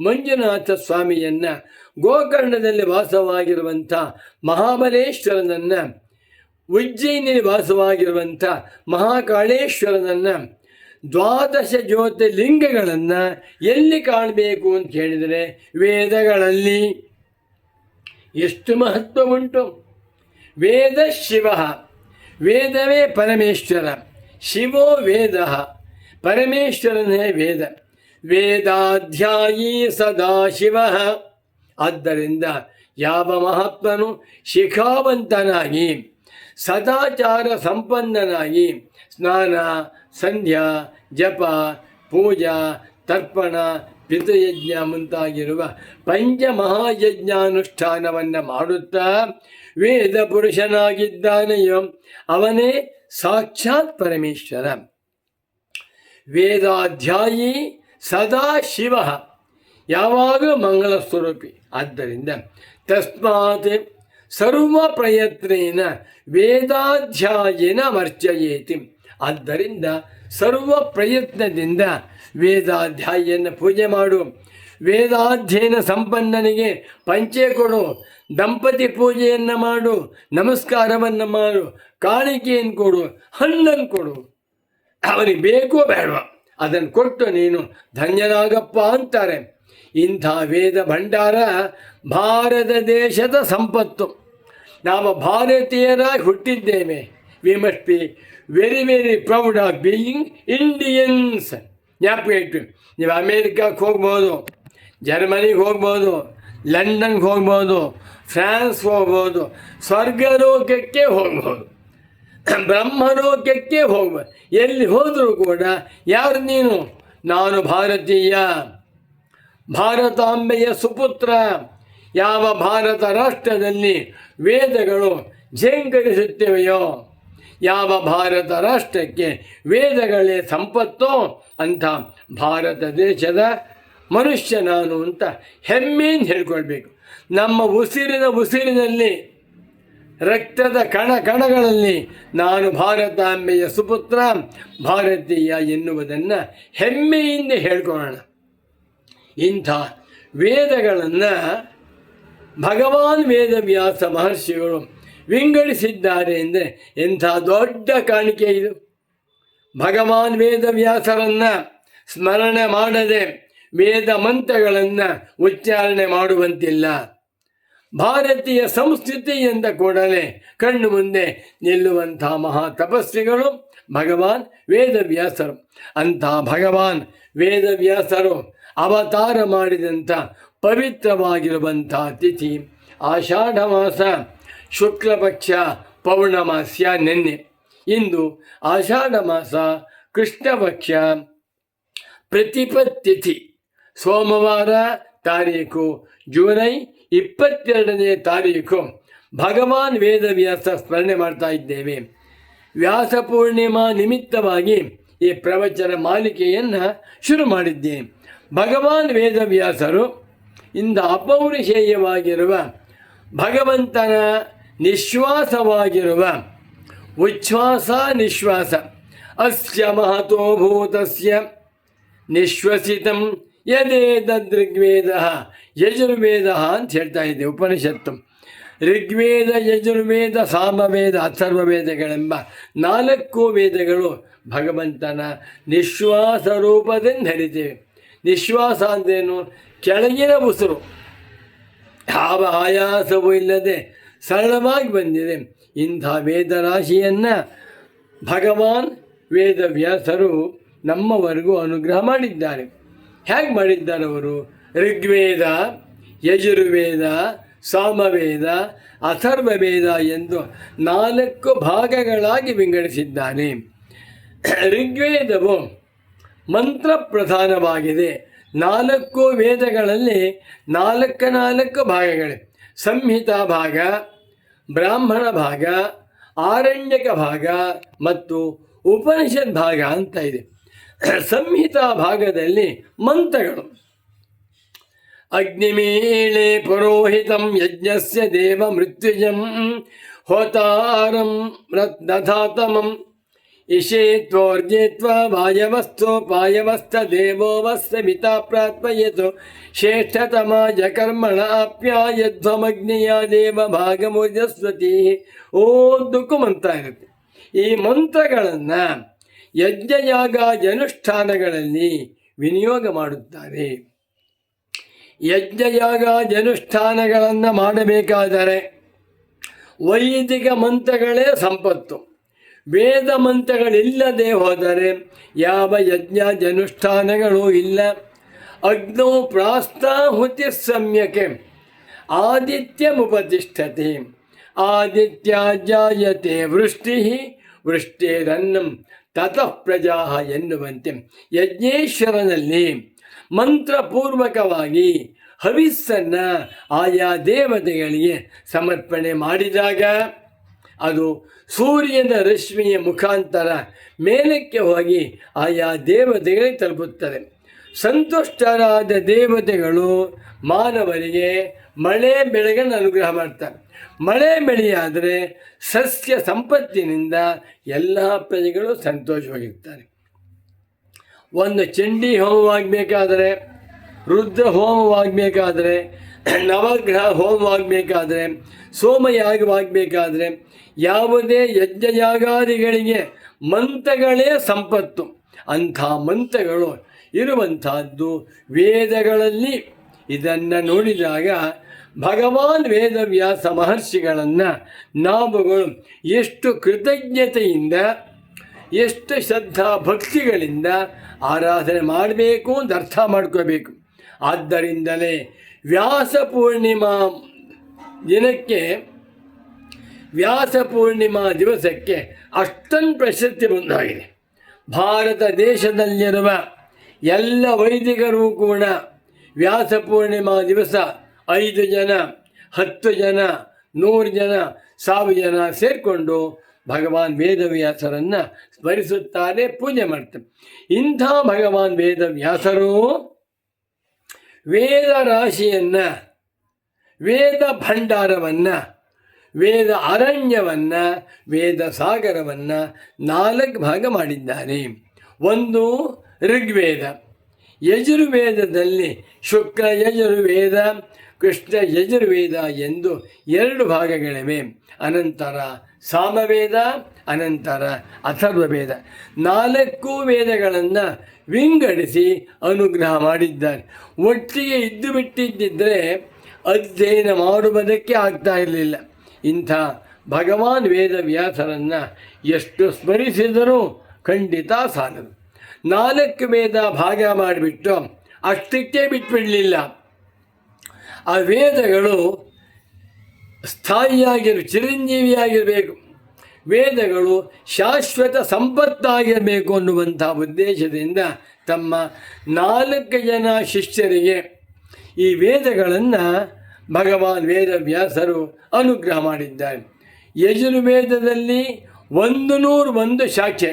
ಮಂಜುನಾಥ ಸ್ವಾಮಿಯನ್ನು, ಗೋಕರ್ಣದಲ್ಲಿ ವಾಸವಾಗಿರುವಂಥ ಮಹಾಬಲೇಶ್ವರನನ್ನು, ಉಜ್ಜಯಿನಿಯಲ್ಲಿ ವಾಸವಾಗಿರುವಂಥ ಮಹಾಕಾಳೇಶ್ವರನನ್ನು, 12 ಜ್ಯೋತಿರ್ಲಿಂಗಗಳನ್ನು ಎಲ್ಲಿ ಕಾಣಬೇಕು ಅಂತ ಹೇಳಿದರೆ ವೇದಗಳಲ್ಲಿ. ಎಷ್ಟು ಮಹತ್ವ ಉಂಟು! ವೇದ ಶಿವ, ವೇದವೇ ಪರಮೇಶ್ವರ. ಶಿವೋ ವೇದ, ಪರಮೇಶ್ವರನೇ ವೇದ. ವೇದಾಧ್ಯಾಯೀ ಸದಾಶಿವ. ಆದ್ದರಿಂದ ಯಾವ ಮಹಾತ್ಮನು ಶಿಖಾವಂತನಾಗಿ ಸದಾಚಾರ ಸಂಪನ್ನನಾಗಿ ಸ್ನಾನ, ಸಂಧ್ಯಾ, ಜಪ, ಪೂಜಾ, ತರ್ಪಣ, ಪಿತೃಯಜ್ಞ ಮುಂತಾಗಿರುವ ಪಂಚಮಹಾಯಜ್ಞಾನುಷ್ಠಾನವನ್ನು ಮಾಡುತ್ತಾ ವೇದ ಪುರುಷನಾಗಿದ್ದಾನೆಯೋ ಅವನೇ ಸಾಕ್ಷಾತ್ ಪರಮೇಶ್ವರ. ವೇದಾಧ್ಯಾಯೀ ಸದಾ ಶಿವ, ಯಾವಾಗಲೂ ಮಂಗಳ ಸ್ವರೂಪಿ. ಆದ್ದರಿಂದ ತಸ್ಮಾತ್ ಸರ್ವ ಪ್ರಯತ್ನೇನ ವೇದಾಧ್ಯಾಯನ ಮರ್ಚಯೇತಿ. ಆದ್ದರಿಂದ ಸರ್ವ ಪ್ರಯತ್ನದಿಂದ ವೇದಾಧ್ಯಾಯನ ಪೂಜೆ ಮಾಡು. ವೇದಾಧ್ಯಯನ ಸಂಪನ್ನನಿಗೆ ಪಂಚೆ ಕೊಡು, ದಂಪತಿ ಪೂಜೆಯನ್ನು ಮಾಡು, ನಮಸ್ಕಾರವನ್ನು ಮಾಡು, ಕಾಣಿಕೆಯನ್ನು ಕೊಡು, ಹಣ್ಣನ್ನು ಕೊಡು. ಅವನಿಗೆ ಬೇಕೋ ಬೇಡವ ಅದನ್ನು ಕೊಟ್ಟು ನೀನು ಧನ್ಯನಾಗಪ್ಪ ಅಂತಾರೆ. ಇಂಥ ವೇದ ಭಂಡಾರ ಭಾರತ ದೇಶದ ಸಂಪತ್ತು. ನಾವು ಭಾರತೀಯರಾಗಿ ಹುಟ್ಟಿದ್ದೇವೆ. We must be very very proud of being Indians. ಜ್ಞಾಪಕ ಇಟ್ಟು ನೀವು ಅಮೇರಿಕಕ್ಕೆ ಹೋಗ್ಬೋದು, ಜರ್ಮನಿಗೆ ಹೋಗ್ಬೋದು, ಲಂಡನ್ಗೆ ಹೋಗ್ಬೋದು, ಫ್ರಾನ್ಸ್ಗೆ ಹೋಗ್ಬೋದು, ಸ್ವರ್ಗಲೋಕಕ್ಕೆ ಹೋಗ್ಬೋದು, ಬ್ರಹ್ಮಲೋಕಕ್ಕೆ ಹೋಗ್ಬೋದು. ಎಲ್ಲಿ ಹೋದರೂ ಕೂಡ ಯಾರು ನೀನು? ನಾನು ಭಾರತೀಯ, ಭಾರತಾಂಬೆಯ ಸುಪುತ್ರ. ಯಾವ ಭಾರತ ರಾಷ್ಟ್ರದಲ್ಲಿ ವೇದಗಳು ಝೇಂಕರಿಸುತ್ತವೆಯೋ, ಯಾವ ಭಾರತ ರಾಷ್ಟ್ರಕ್ಕೆ ವೇದಗಳೇ ಸಂಪತ್ತೋ ಅಂಥ ಭಾರತ ದೇಶದ ಮನುಷ್ಯ ನಾನು ಅಂತ ಹೆಮ್ಮೆಯಿಂದ ಹೇಳ್ಕೊಳ್ಬೇಕು. ನಮ್ಮ ಉಸಿರಿನಲ್ಲಿ, ರಕ್ತದ ಕಣಗಳಲ್ಲಿ ನಾನು ಭಾರತಾಂಬೆಯ ಸುಪುತ್ರ, ಭಾರತೀಯ ಎನ್ನುವುದನ್ನು ಹೆಮ್ಮೆಯಿಂದ ಹೇಳ್ಕೊಳ್ಳೋಣ. ಇಂಥ ವೇದಗಳನ್ನು ಭಗವಾನ್ ವೇದವ್ಯಾಸ ಮಹರ್ಷಿಗಳು ವಿಂಗಡಿಸಿದ್ದಾರೆ. ಎಂಥ ದೊಡ್ಡ ಕಾಣಿಕೆ ಇದು. ಭಗವಾನ್ ವೇದವ್ಯಾಸರನ್ನು ಸ್ಮರಣೆ ಮಾಡದೆ ವೇದ ಮಂತ್ರಗಳನ್ನು ಉಚ್ಚಾರಣೆ ಮಾಡುವಂತಿಲ್ಲ. ಭಾರತೀಯ ಸಂಸ್ಕೃತಿ ಎಂದ ಕೂಡಲೇ ಕಣ್ಣು ಮುಂದೆ ನಿಲ್ಲುವಂಥ ಮಹಾ ತಪಸ್ವಿಗಳು ಭಗವಾನ್ ವೇದವ್ಯಾಸರು. ಅಂಥ ಭಗವಾನ್ ವೇದವ್ಯಾಸರು ಅವತಾರ ಮಾಡಿದಂಥ ಪವಿತ್ರವಾಗಿರುವಂಥ ತಿಥಿ ಆಷಾಢ ಮಾಸ ಶುಕ್ಲಪಕ್ಷ ಪೌರ್ಣಮಾಸ್ಯ ನಿನ್ನೆ. ಇಂದು ಆಷಾಢ ಮಾಸ ಕೃಷ್ಣಪಕ್ಷ ಪ್ರತಿಪತ್ತಿಥಿ ಸೋಮವಾರ ತಾರೀಕು ಜುಲೈ 22ನೇ ತಾರೀಕು ಭಗವಾನ್ ವೇದವ್ಯಾಸ ಸ್ಮರಣೆ ಮಾಡ್ತಾ ಇದ್ದೇವೆ. ವ್ಯಾಸ ಪೂರ್ಣಿಮಾ ನಿಮಿತ್ತವಾಗಿ ಈ ಪ್ರವಚನ ಮಾಲಿಕೆಯನ್ನು ಶುರು ಮಾಡಿದ್ದೇವೆ. ಭಗವಾನ್ ವೇದವ್ಯಾಸರು ಇಂದ ಅಪೌರುಷೇಯವಾಗಿರುವ ಭಗವಂತನ ನಿಶ್ವಾಸವಾಗಿರುವ ಉಚ್ಛ್ವಾಸ ನಿಶ್ವಾಸ ಅಸ್ಯ ಮಹತೋ ಭೂತಸ್ಯ ನಿಶ್ವಸಿತಂ ಯದೇತದೃಗ್ವೇದ ಯಜುರ್ವೇದ ಅಂತ ಹೇಳ್ತಾ ಇದೆ ಉಪನಿಷತ್ತು. ಋಗ್ವೇದ, ಯಜುರ್ವೇದ, ಸಾಮವೇದ, ಅಥರ್ವವೇದಗಳೆಂಬ 4 ವೇದಗಳು ಭಗವಂತನ ನಿಶ್ವಾಸ ರೂಪದಿಂದ ಹರಿತೇವೆ. ನಿಶ್ವಾಸ ಅಂದ್ರೇನು? ಕೆಳಗಿನ ಉಸಿರು, ಯಾವ ಆಯಾಸವೂ ಇಲ್ಲದೆ ಸರಳವಾಗಿ ಬಂದಿದೆ. ಇಂಥ ವೇದರಾಶಿಯನ್ನು ಭಗವಾನ್ ವೇದವ್ಯಾಸರು ನಮ್ಮವರೆಗೂ ಅನುಗ್ರಹ ಮಾಡಿದ್ದಾರೆ. ಹೇಗೆ ಮಾಡಿದ್ದಾರೆ ಅವರು? ಋಗ್ವೇದ, ಯಜುರ್ವೇದ, ಸಾಮವೇದ, ಅಥರ್ವವೇದ ಎಂದು 4 ಭಾಗಗಳಾಗಿ ವಿಂಗಡಿಸಿದ್ದಾನೆ. ಋಗ್ವೇದವು ಮಂತ್ರ ಪ್ರಧಾನವಾಗಿದೆ. 4 ವೇದಗಳಲ್ಲಿ 4 ಭಾಗಗಳಿವೆ. ಸಂಹಿತಾ ಭಾಗ, ಬ್ರಾಹ್ಮಣ ಭಾಗ, ಆರಣ್ಯಕ ಭಾಗ ಮತ್ತು ಉಪನಿಷತ್ ಭಾಗ ಅಂತ ಇದೆ. ಸಂಹಿತಾ ಭಾಗದಲ್ಲಿ ಮಂತ್ರಗಳು ಅಗ್ನಿಮೇಳೆ ಪುರೋಹಿತಂ ಯಜ್ಞಸ್ಯ ದೇವ ಮೃತ್ಯುಜಂ ಹೋತಾರಂ ರತ್ನಧಾತಮಂ ಇಷೇತ್ವೋರ್ಜೇತ್ವ ವಾಯವಸ್ಥೋಪಾಯವಸ್ಥ ದೇವೋವಸ್ಸಮಿತಾ ಪ್ರಾತ್ಮಯತು ಶ್ರೇಷ್ಠತಮಾಜ ಕರ್ಮಣ ಆಪ್ಯಾಯಧ್ವಮಗ್ನಿಯ ದೇವ ಭಾಗಮೋಜಸ್ವತಿ. ಓದಕ್ಕೂ ಮಂತ್ರ ಇರುತ್ತೆ. ಈ ಮಂತ್ರಗಳನ್ನು ಯಜ್ಞಯಾಗ ಅನುಷ್ಠಾನಗಳಲ್ಲಿ ವಿನಿಯೋಗ ಮಾಡುತ್ತಾರೆ. ಯಜ್ಞಯಾಗ ಅನುಷ್ಠಾನಗಳನ್ನು ಮಾಡಬೇಕಾದರೆ ವೈದಿಕ ಮಂತ್ರಗಳೇ ಸಂಪತ್ತು. ವೇದ ಮಂತ್ರಗಳಿಲ್ಲದೆ ಹೋದರೆ ಯಾವ ಯಜ್ಞಾನುಷ್ಠಾನಗಳೂ ಇಲ್ಲ. ಅಗ್ನೌ ಪ್ರಾಸ್ತಾಹುತಿ ಸಮ್ಯಕೆ ಆದಿತ್ಯಮುಪತಿಷ್ಠತೆ ಆದಿತ್ಯ ಜಾಯತೆ ವೃಷ್ಟಿ ವೃಷ್ಟೇರನ್ನಂ ತತಃ ಪ್ರಜಾ ಎನ್ನುವಂತೆ ಯಜ್ಞೇಶ್ವರನಲ್ಲಿ ಮಂತ್ರಪೂರ್ವಕವಾಗಿ ಹವಿಸ್ಸನ್ನು ಆಯಾ ದೇವತೆಗಳಿಗೆ ಸಮರ್ಪಣೆ ಮಾಡಿದಾಗ ಅದು ಸೂರ್ಯನ ರಶ್ಮಿಯ ಮುಖಾಂತರ ಮೇಲಕ್ಕೆ ಹೋಗಿ ಆಯಾ ದೇವತೆಗಳಿಗೆ ತಲುಪುತ್ತದೆ. ಸಂತುಷ್ಟರಾದ ದೇವತೆಗಳು ಮಾನವರಿಗೆ ಮಳೆ ಬೆಳೆಗಳನ್ನು ಅನುಗ್ರಹ ಮಾಡ್ತಾರೆ. ಮಳೆ ಬೆಳೆಯಾದರೆ ಸಸ್ಯ ಸಂಪತ್ತಿನಿಂದ ಎಲ್ಲ ಪ್ರಜೆಗಳು ಸಂತೋಷವಾಗಿರ್ತಾರೆ. ಒಂದು ಚಂಡಿ ಹೋಮವಾಗಬೇಕಾದರೆ, ರುದ್ರ ಹೋಮವಾಗಬೇಕಾದರೆ, ನವಗ್ರಹ ಹೋಮವಾಗಬೇಕಾದರೆ, ಸೋಮಯಾಗವಾಗಬೇಕಾದರೆ, ಯಾವುದೇ ಯಜ್ಞಯಾಗಾದಿಗಳಿಗೆ ಮಂತ್ರಗಳೇ ಸಂಪತ್ತು. ಅಂಥ ಮಂತ್ರಗಳು ಇರುವಂತಹದ್ದು ವೇದಗಳಲ್ಲಿ. ಇದನ್ನು ನೋಡಿದಾಗ ಭಗವಾನ್ ವೇದವ್ಯಾಸ ಮಹರ್ಷಿಗಳನ್ನು ನಾವುಗಳು ಎಷ್ಟು ಕೃತಜ್ಞತೆಯಿಂದ, ಎಷ್ಟು ಶ್ರದ್ಧಾ ಭಕ್ತಿಗಳಿಂದ ಆರಾಧನೆ ಮಾಡಬೇಕು ಅಂತ ಅರ್ಥ ಮಾಡ್ಕೋಬೇಕು. ಆದ್ದರಿಂದಲೇ ವ್ಯಾಸ ಪೂರ್ಣಿಮಾ ದಿನಕ್ಕೆ, ವ್ಯಾಸ ಪೂರ್ಣಿಮಾ ದಿವಸಕ್ಕೆ ಅಷ್ಟೊಂದು ಪ್ರಶಸ್ತಿ ಬಂದಾಗಿದೆ. ಭಾರತ ದೇಶದಲ್ಲಿರುವ ಎಲ್ಲ ವೈದಿಕರು ಕೂಡ ವ್ಯಾಸ ಪೂರ್ಣಿಮಾ ದಿವಸ 5 ಜನ, 10 ಜನ, 100 ಜನ, 1000 ಜನ ಸೇರಿಕೊಂಡು ಭಗವಾನ್ ವೇದವ್ಯಾಸರನ್ನು ಸ್ಮರಿಸುತ್ತಾರೆ, ಪೂಜೆ ಮಾಡ್ತಾರೆ. ಇಂಥ ಭಗವಾನ್ ವೇದವ್ಯಾಸರು ವೇದ ರಾಶಿಯನ್ನು, ವೇದ ಭಂಡಾರವನ್ನು, ವೇದ ಅರಣ್ಯವನ್ನು, ವೇದ ಸಾಗರವನ್ನು 4 ಭಾಗ ಮಾಡಿದ್ದಾರೆ. ಒಂದು ಋಗ್ವೇದ. ಯಜುರ್ವೇದದಲ್ಲಿ ಶುಕ್ಲ ಯಜುರ್ವೇದ, ಕೃಷ್ಣ ಯಜುರ್ವೇದ ಎಂದು 2 ಭಾಗಗಳಿವೆ. ಅನಂತರ ಸಾಮವೇದ, ಅನಂತರ ಅಥರ್ವವೇದ. 4 ವೇದಗಳನ್ನು ವಿಂಗಡಿಸಿ ಅನುಗ್ರಹ ಮಾಡಿದ್ದಾರೆ. ಒಟ್ಟಿಗೆ ಇದ್ದು ಬಿಟ್ಟಿದ್ದರೆ ಅಧ್ಯಯನ ಮಾಡುವುದಕ್ಕೆ ಆಗ್ತಾ ಇರಲಿಲ್ಲ. ಇಂಥ ಭಗವಾನ್ ವೇದವ್ಯಾಸರನ್ನು ಎಷ್ಟು ಸ್ಮರಿಸಿದರೂ ಖಂಡಿತ ಸಾಲದು. 4 ವೇದ ಭಾಗ ಮಾಡಿಬಿಟ್ಟು ಅಷ್ಟಕ್ಕೆ ಬಿಟ್ಬಿಡಲಿಲ್ಲ. ಆ ವೇದಗಳು ಚಿರಂಜೀವಿಯಾಗಿರಬೇಕು, ವೇದಗಳು ಶಾಶ್ವತ ಸಂಪತ್ತಾಗಿರಬೇಕು ಅನ್ನುವಂಥ ಉದ್ದೇಶದಿಂದ ತಮ್ಮ 4 ಜನ ಶಿಷ್ಯರಿಗೆ ಈ ವೇದಗಳನ್ನು ಭಗವಾನ್ ವೇದವ್ಯಾಸರು ಅನುಗ್ರಹ ಮಾಡಿದ್ದಾರೆ. ಯಜುರ್ವೇದದಲ್ಲಿ 101 ಶಾಖೆ,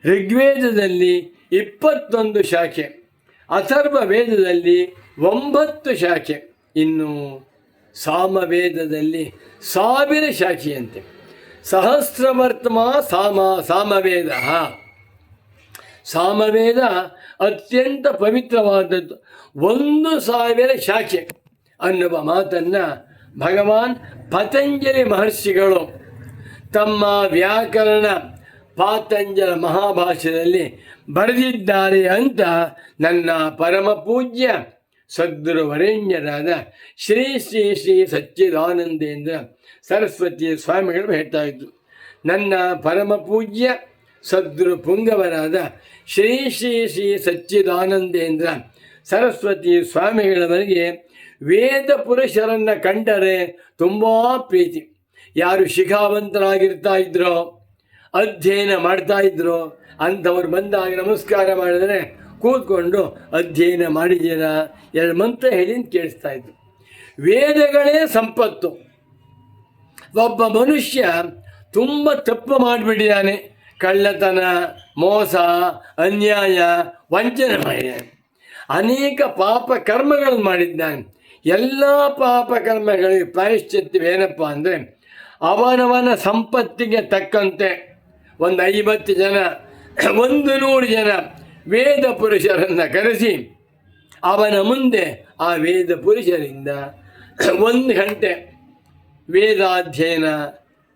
ಋಗ್ವೇದದಲ್ಲಿ 21 ಶಾಖೆ, ಅಥರ್ವ ವೇದದಲ್ಲಿ 9 ಶಾಖೆ, ಇನ್ನು ಸಾಮವೇದದಲ್ಲಿ 1000 ಶಾಖೆಯಂತೆ. ಸಹಸ್ರವರ್ತ್ಮ ಸಾಮವೇದ. ಸಾಮವೇದ ಅತ್ಯಂತ ಪವಿತ್ರವಾದದ್ದು, 1000 ಶಾಖೆ ಅನ್ನುವ ಮಾತನ್ನು ಭಗವಾನ್ ಪತಂಜಲಿ ಮಹರ್ಷಿಗಳು ತಮ್ಮ ವ್ಯಾಕರಣ ಪಾತಂಜಲ ಮಹಾಭಾಷ್ಯದಲ್ಲಿ ಬರೆದಿದ್ದಾರೆ ಅಂತ ನನ್ನ ಪರಮ ಪೂಜ್ಯ ಸದ್ಗುರುವರೇಣ್ಯರಾದ ಶ್ರೀ ಶ್ರೀ ಶ್ರೀ ಸಚ್ಚಿದಾನಂದೇಂದ್ರ ಸರಸ್ವತಿ ಸ್ವಾಮಿಗಳು ಹೇಳ್ತಾ ಇದ್ರು. ನನ್ನ ಪರಮ ಪೂಜ್ಯ ಸದ್ಗುರು ಪುಂಗವರಾದ ಶ್ರೀ ಶ್ರೀ ಶ್ರೀ ಸಚ್ಚಿದಾನಂದೇಂದ್ರ ಸರಸ್ವತಿ ಸ್ವಾಮಿಗಳವರಿಗೆ ವೇದ ಪುರುಷರನ್ನು ಕಂಡರೆ ತುಂಬ ಪ್ರೀತಿ. ಯಾರು ಶಿಖಾವಂತರಾಗಿರ್ತಾ ಇದ್ರೋ, ಅಧ್ಯಯನ ಮಾಡ್ತಾ ಇದ್ರೋ ಅಂಥವ್ರು ಬಂದಾಗ ನಮಸ್ಕಾರ ಮಾಡಿದರೆ ಕೂತ್ಕೊಂಡು ಅಧ್ಯಯನ ಮಾಡಿದ್ದೀರಾ 2 ಮಂತ್ರ ಹೇಳಿ ಕೇಳಿಸ್ತಾ ಇದ್ರು. ವೇದಗಳೇ ಸಂಪತ್ತು. ಒಬ್ಬ ಮನುಷ್ಯ ತುಂಬ ತಪ್ಪು ಮಾಡಿಬಿಟ್ಟಿದ್ದಾನೆ, ಕಳ್ಳತನ, ಮೋಸ, ಅನ್ಯಾಯ, ವಂಚನೆ ಮಾಡಿದ್ದಾನೆ, ಅನೇಕ ಪಾಪ ಕರ್ಮಗಳನ್ನು ಮಾಡಿದ್ದಾನೆ. ಎಲ್ಲ ಪಾಪ ಕರ್ಮಗಳಿಗೆ ಪ್ರಾಯಶ್ಚಿತ್ತವೇನಪ್ಪ ಅಂದರೆ ಅವನವನ ಸಂಪತ್ತಿಗೆ ತಕ್ಕಂತೆ 50 ಜನ 100 ಜನ ವೇದ ಪುರುಷರನ್ನು ಕರೆಸಿ ಅವನ ಮುಂದೆ ಆ ವೇದ ಪುರುಷರಿಂದ 1 ಗಂಟೆ ವೇದಾಧ್ಯಯನ,